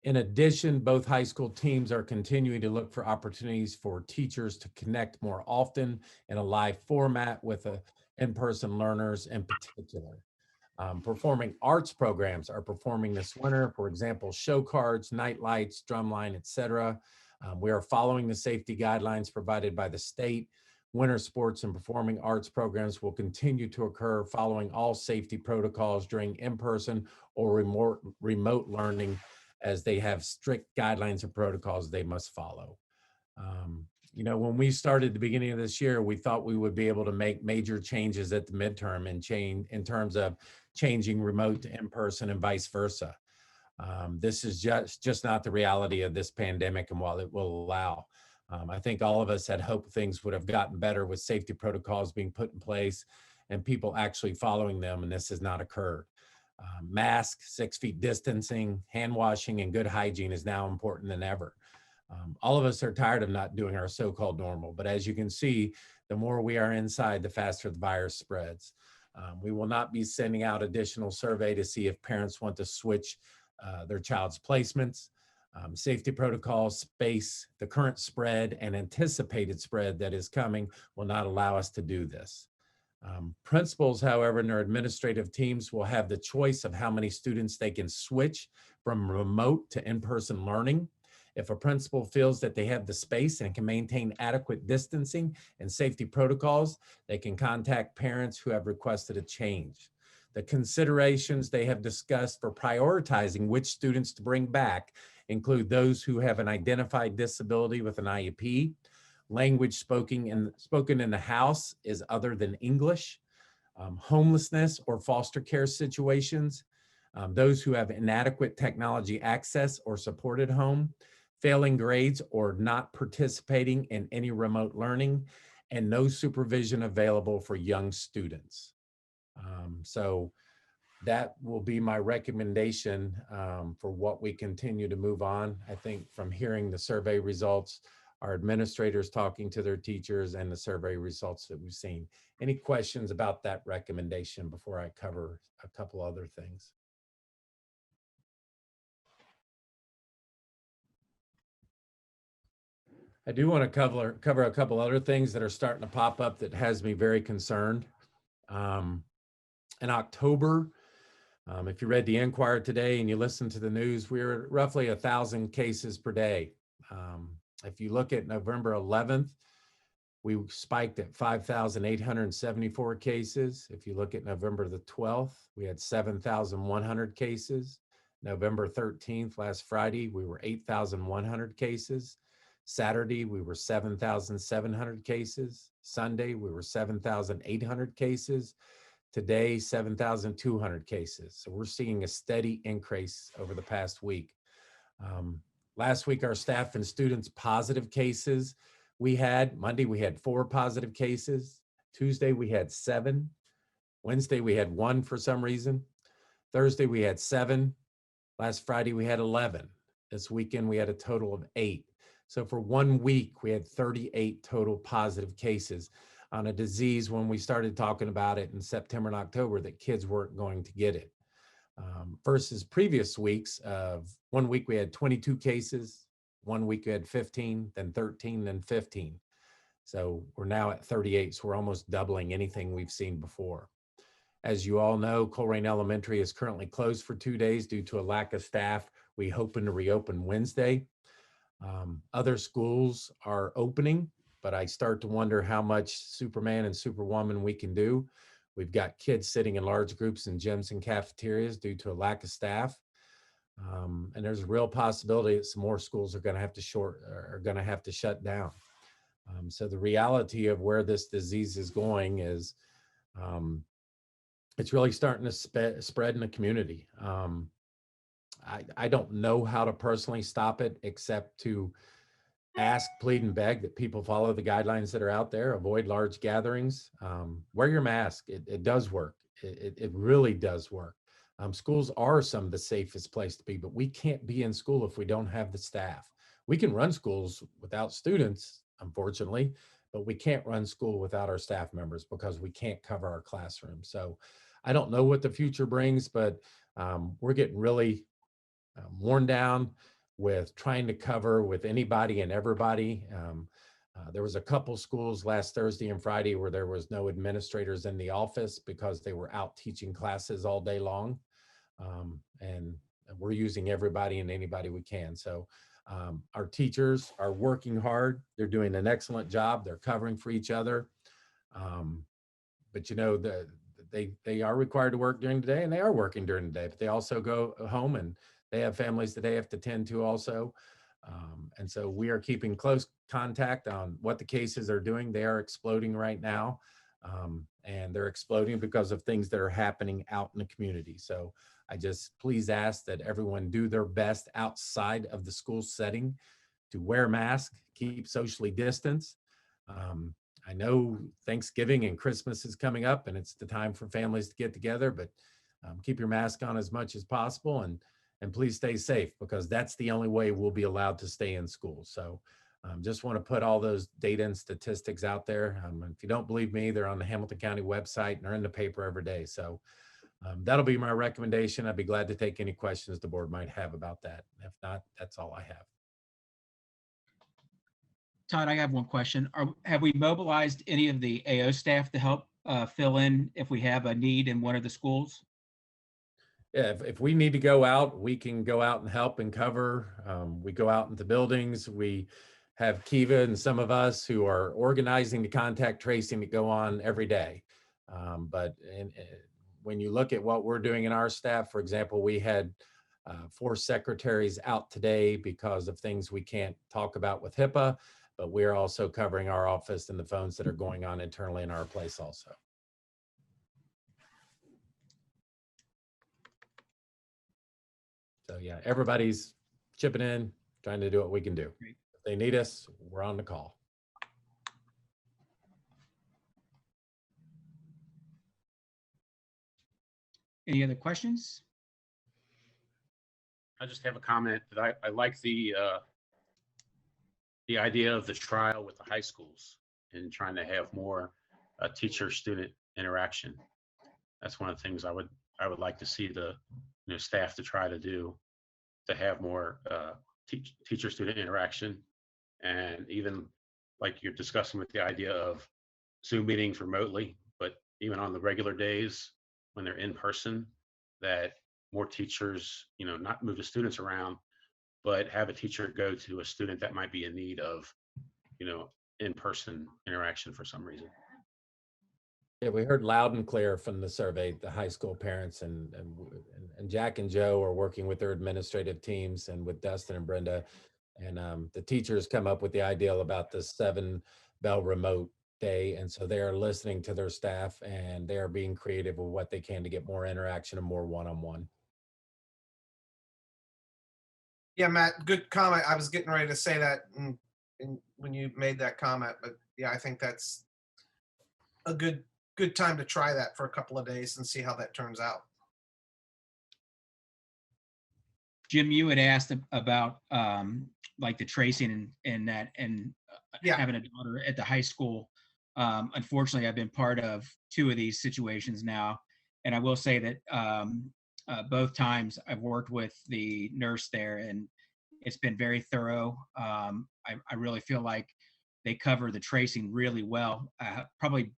In addition, both high school teams are continuing to look for opportunities for teachers to connect more often in a live format with in-person learners in particular. Performing arts programs are performing this winter, for example, show cards, night lights, drumline, etc. We are following the safety guidelines provided by the state. Winter sports and performing arts programs will continue to occur following all safety protocols during in-person or remote learning, as they have strict guidelines and protocols they must follow. You know, when we started the beginning of this year, we thought we would be able to make major changes at the midterm and change in terms of changing remote to in-person and vice versa. This is just not the reality of this pandemic and what it will allow. I think all of us had hoped things would have gotten better with safety protocols being put in place and people actually following them, and this has not occurred. Masks, 6 feet distancing, hand washing, and good hygiene is now important than ever. All of us are tired of not doing our so-called normal, but as you can see, the more we are inside, the faster the virus spreads. We will not be sending out additional survey to see if parents want to switch their child's placements. Safety protocols, space, the current spread, and anticipated spread that is coming will not allow us to do this. Principals, however, and their administrative teams will have the choice of how many students they can switch from remote to in-person learning. If a principal feels that they have the space and can maintain adequate distancing and safety protocols, they can contact parents who have requested a change. The considerations they have discussed for prioritizing which students to bring back include those who have an identified disability with an IEP, language spoken in the house is other than English, homelessness or foster care situations, those who have inadequate technology access or supported home, failing grades or not participating in any remote learning, and no supervision available for young students. So that will be my recommendation for what we continue to move on. I think from hearing the survey results, our administrators talking to their teachers, and the survey results that we've seen. Any questions about that recommendation before I cover a couple other things? I do want to cover a couple other things that are starting to pop up that has me very concerned. In October, if you read the Enquirer today and you listen to the news, we're at roughly 1,000 cases per day. If you look at November 11th, we spiked at 5,874 cases. If you look at November the 12th, we had 7,100 cases. November 13th, last Friday, we were 8,100 cases. Saturday, we were 7,700 cases. Sunday, we were 7,800 cases. Today, 7,200 cases. So we're seeing a steady increase over the past week. Last week, our staff and students positive cases, Monday, we had 4 positive cases. Tuesday, we had 7. Wednesday, we had 1 for some reason. Thursday, we had 7. Last Friday, we had 11. This weekend, we had a total of 8. So for 1 week, we had 38 total positive cases on a disease when we started talking about it in September and October that kids weren't going to get it. Versus previous weeks of 1 week we had 22 cases, 1 week we had 15, then 13, then 15. So we're now at 38, so we're almost doubling anything we've seen before. As you all know, Colerain Elementary is currently closed for 2 days due to a lack of staff. We hoping to reopen Wednesday. Other schools are opening, but I start to wonder how much Superman and Superwoman we can do. We've got kids sitting in large groups in gyms and cafeterias due to a lack of staff. And there's a real possibility that some more schools are going to have to shut down. So the reality of where this disease is going is it's really starting to spread in the community. I don't know how to personally stop it except to ask, plead, and beg that people follow the guidelines that are out there, avoid large gatherings, wear your mask. It does work. It really does work. Schools are some of the safest place to be, but we can't be in school if we don't have the staff. We can run schools without students, unfortunately, but we can't run school without our staff members because we can't cover our classroom. So I don't know what the future brings, but we're getting really worn down with trying to cover with anybody and everybody. There was a couple schools last Thursday and Friday where there was no administrators in the office because they were out teaching classes all day long. And we're using everybody and anybody we can. So our teachers are working hard. They're doing an excellent job. They're covering for each other. But you know, they are required to work during the day, and they are working during the day, but they also go home and they have families that they have to tend to also. And so we are keeping close contact on what the cases are doing. They are exploding right now. And they're exploding because of things that are happening out in the community. So I just please ask that everyone do their best outside of the school setting to wear masks, keep socially distanced. I know Thanksgiving and Christmas is coming up and it's the time for families to get together, but keep your mask on as much as possible and please stay safe because that's the only way we'll be allowed to stay in school. So just want to put all those data and statistics out there. If you don't believe me, they're on the Hamilton County website and they're in the paper every day. So that'll be my recommendation. I'd be glad to take any questions the board might have about that. If not, that's all I have. Todd, I have one question. Have we mobilized any of the AO staff to help fill in if we have a need in one of the schools? Yeah, if we need to go out, we can go out and help and cover. We go out into buildings. We have Kiva and some of us who are organizing the contact tracing to go on every day. But when you look at what we're doing in our staff, for example, we had 4 secretaries out today because of things we can't talk about with HIPAA, but we're also covering our office and the phones that are going on internally in our place also. So yeah, everybody's chipping in, trying to do what we can do. If they need us, we're on the call. Any other questions? I just have a comment that I like the idea of the trial with the high schools and trying to have more teacher-student interaction. That's one of the things I would like to see the staff to try to do, to have more teacher-student interaction, and even like you're discussing with the idea of Zoom meetings remotely, but even on the regular days when they're in person, that more teachers, not move the students around, but have a teacher go to a student that might be in need of, in-person interaction for some reason. Yeah, we heard loud and clear from the survey, the high school parents, and Jack and Joe are working with their administrative teams and with Dustin and Brenda. And the teachers come up with the ideal about the 7-bell remote day. And so they are listening to their staff and they are being creative with what they can to get more interaction and more one-on-one. Yeah, Matt, good comment. I was getting ready to say that when you made that comment, but yeah, I think that's a good time to try that for a couple of days and see how that turns out. Jim, you had asked about like the tracing and that, and Yeah. having a daughter at the high school. Unfortunately, I've been part of 2 of these situations now, and I will say that both times I've worked with the nurse there, and it's been very thorough. I really feel like they cover the tracing really well. Probably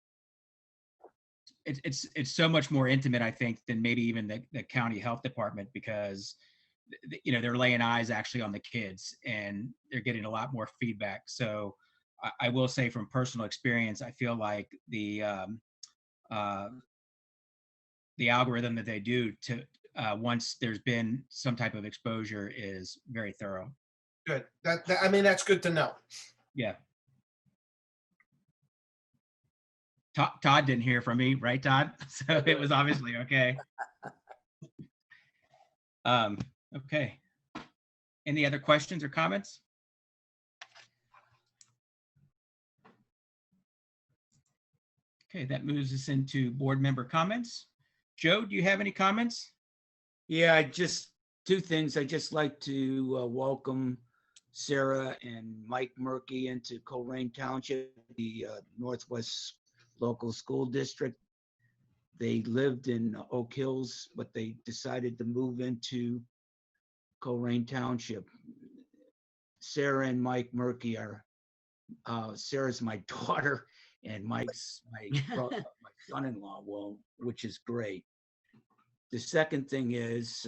it's so much more intimate, I think, than maybe even the county health department, because they're laying eyes actually on the kids and they're getting a lot more feedback. So I will say from personal experience, I feel like the the algorithm that they do to once there's been some type of exposure is very thorough. Good. I mean, that's good to know. Yeah. Todd didn't hear from me, right, Todd? So it was obviously okay. Okay. Any other questions or comments? Okay, that moves us into board member comments. Joe, do you have any comments? Yeah, just two things. I just like to welcome Sarah and Mike Murphy into Colerain Township, the Northwest Local School District. They lived in Oak Hills, but they decided to move into Colerain Township. Sarah and Mike Murphy are, Sarah's my daughter and Mike's my son-in-law, well, which is great. The second thing is,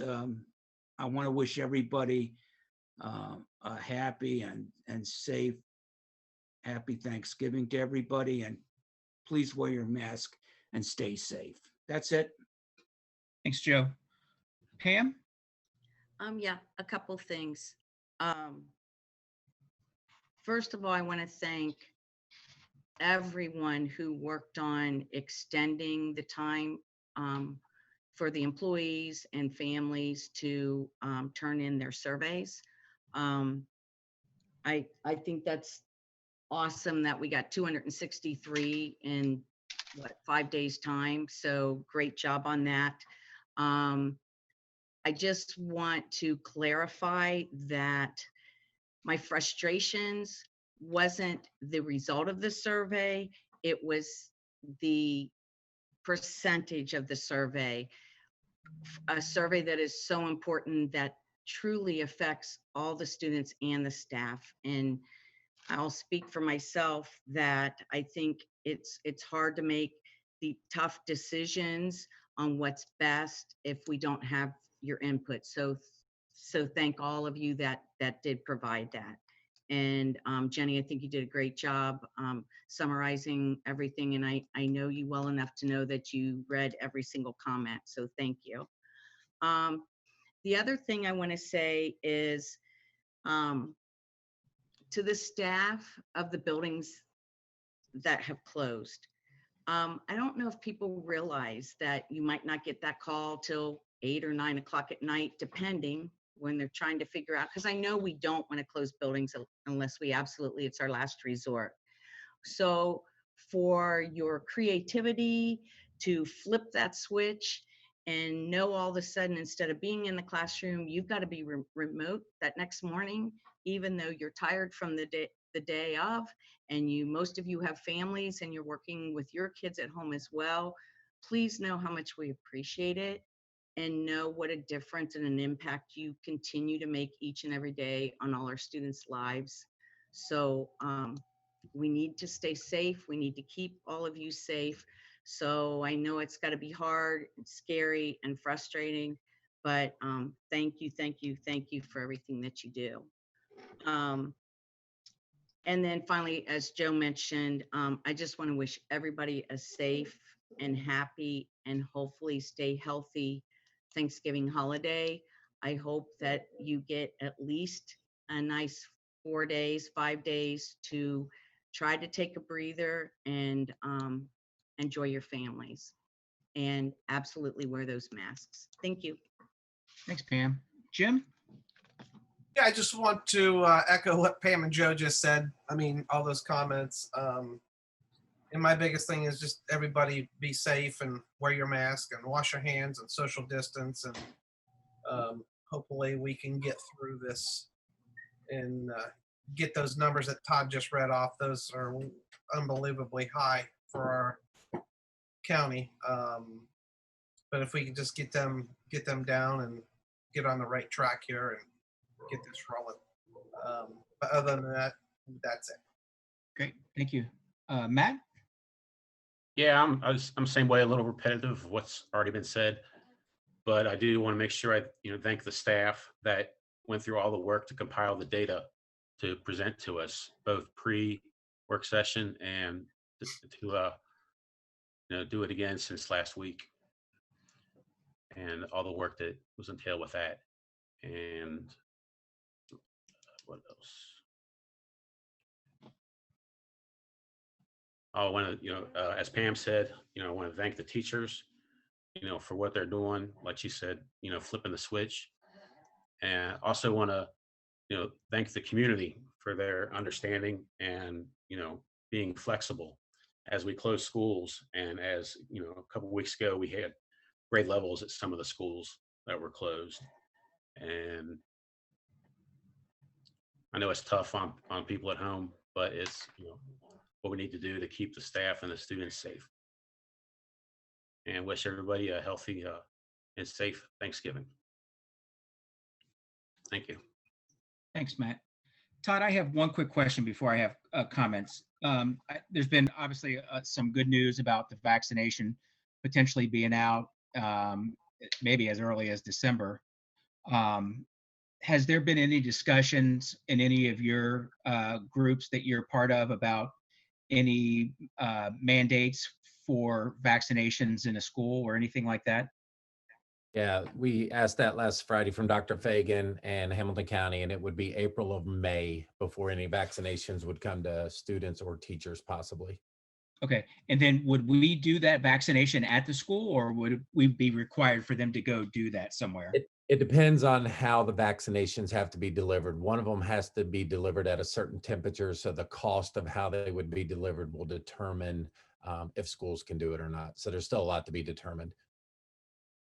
I want to wish everybody a happy and safe, happy Thanksgiving to everybody, and please wear your mask and stay safe. That's it. Thanks, Joe. Pam? Yeah, a couple things. First of all, I want to thank everyone who worked on extending the time for the employees and families to turn in their surveys. I think that's awesome that we got 263 in 5 days time. So great job on that. I just want to clarify that my frustrations wasn't the result of the survey. It was the percentage of the survey, a survey that is so important that truly affects all the students and the staff. And I'll speak for myself that I think it's hard to make the tough decisions on what's best if we don't have your input. So thank all of you that did provide that. And Jenny, I think you did a great job summarizing everything. And I know you well enough to know that you read every single comment. So thank you. The other thing I want to say is to the staff of the buildings that have closed. I don't know if people realize that you might not get that call till 8 or 9 o'clock at night, depending when they're trying to figure out, because I know we don't want to close buildings unless we absolutely, it's our last resort. So for your creativity to flip that switch and know all of a sudden, instead of being in the classroom, you've got to be remote that next morning, even though you're tired from the day of, and most of you have families and you're working with your kids at home as well. Please know how much we appreciate it and know what a difference and an impact you continue to make each and every day on all our students' lives. So we need to stay safe. We need to keep all of you safe. So I know it's got to be hard, and scary, and frustrating, but thank you for everything that you do. And then finally, as Joe mentioned, I just want to wish everybody a safe and happy and hopefully stay healthy Thanksgiving holiday. I hope that you get at least a nice 4 days, 5 days to try to take a breather and enjoy your families, and absolutely wear those masks. Thank you. Thanks, Pam. Jim? Yeah, I just want to echo what Pam and Joe just said. I mean, all those comments. And my biggest thing is just everybody be safe and wear your mask and wash your hands and social distance. And hopefully we can get through this and get those numbers that Todd just read off. Those are unbelievably high for our county. But if we can just get them down and get on the right track here and get this rolling. But other than that, that's it. Great, thank you. Matt? Yeah, I'm same way, a little repetitive of what's already been said, but I do want to make sure I thank the staff that went through all the work to compile the data to present to us, both pre-work session and to do it again since last week. and all the work that was entailed with that. And what else? I want to, as Pam said, I want to thank the teachers, for what they're doing. Like she said, flipping the switch. And also want to, thank the community for their understanding and, being flexible as we close schools. And as, a couple of weeks ago, we had grade levels at some of the schools that were closed. And I know it's tough on people at home, but it's, what we need to do to keep the staff and the students safe. And wish everybody a healthy and safe Thanksgiving. Thank you. Thanks, Matt. Todd, I have one quick question before I have comments. There's been obviously some good news about the vaccination potentially being out maybe as early as December. Has there been any discussions in any of your groups that you're part of about any mandates for vaccinations in a school or anything like that? Yeah, we asked that last Friday from Dr. Fagan and Hamilton County, and it would be April of May before any vaccinations would come to students or teachers possibly. Okay, and then would we do that vaccination at the school, or would we be required for them to go do that somewhere? It depends on how the vaccinations have to be delivered. One of them has to be delivered at a certain temperature, so the cost of how they would be delivered will determine if schools can do it or not. So there's still a lot to be determined.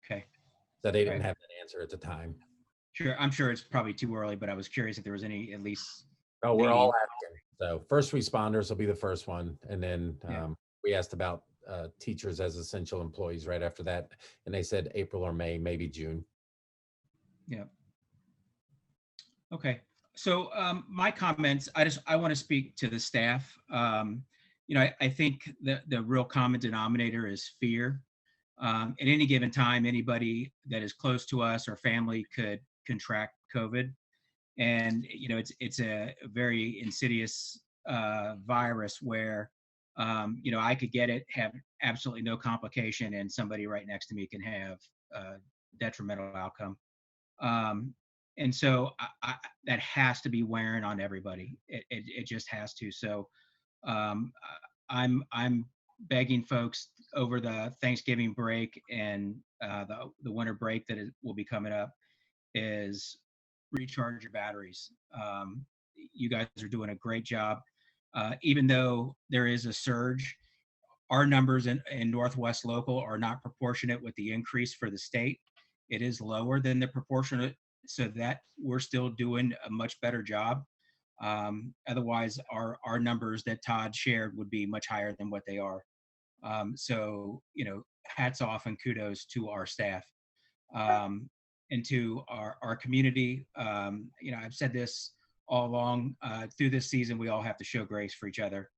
Okay. So they didn't have that answer at the time. Sure, I'm sure it's probably too early, but I was curious if there was any, at least. Oh, we're all asking. So first responders will be the first one. And then we asked about teachers as essential employees right after that. And they said April or May, maybe June. Yeah. Okay. So my comments, I want to speak to the staff. I think the real common denominator is fear. At any given time, anybody that is close to us or family could contract COVID. And, it's a very insidious virus where, I could get it, have absolutely no complication, and somebody right next to me can have a detrimental outcome. And so that has to be wearing on everybody. It just has to. So I'm begging folks over the Thanksgiving break and the winter break that will be coming up is recharge your batteries. You guys are doing a great job. Even though there is a surge, our numbers in Northwest Local are not proportionate with the increase for the state. It is lower than the proportionate, so that we're still doing a much better job. Otherwise, our numbers that Todd shared would be much higher than what they are. So, hats off and kudos to our staff and to our community. I've said this all along through this season, we all have to show grace for each other.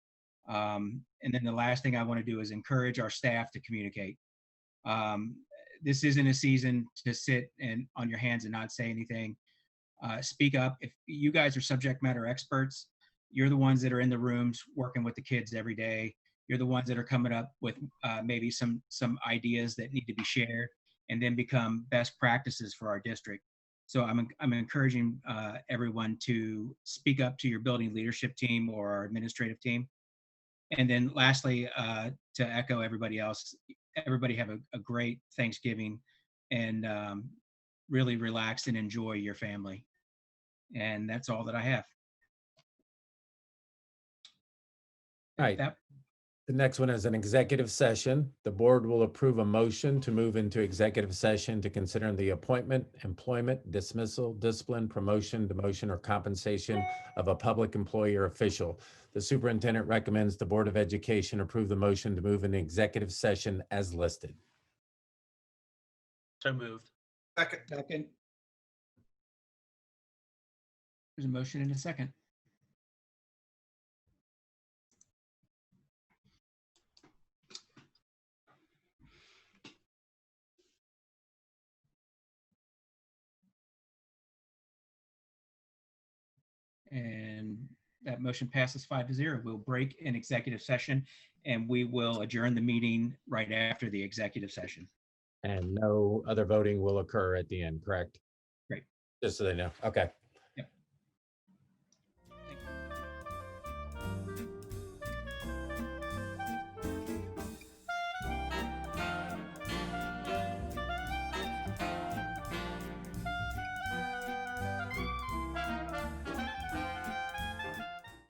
And then the last thing I want to do is encourage our staff to communicate. This isn't a season to sit on your hands and not say anything. Speak up. If you guys are subject matter experts, you're the ones that are in the rooms working with the kids every day. You're the ones that are coming up with maybe some ideas that need to be shared and then become best practices for our district. So I'm encouraging everyone to speak up to your building leadership team or our administrative team. And then lastly, to echo everybody else, everybody have a great Thanksgiving and really relax and enjoy your family. And that's all that I have. All right. The next one is an executive session. The board will approve a motion to move into executive session to consider the appointment, employment, dismissal, discipline, promotion, demotion, or compensation of a public employee or official. The superintendent recommends the Board of Education approve the motion to move into executive session as listed. So moved. Second. There's a motion and a second. And that motion passes 5-0. We'll break an executive session and we will adjourn the meeting right after the executive session. And no other voting will occur at the end, correct? Great. Just so they know. Okay.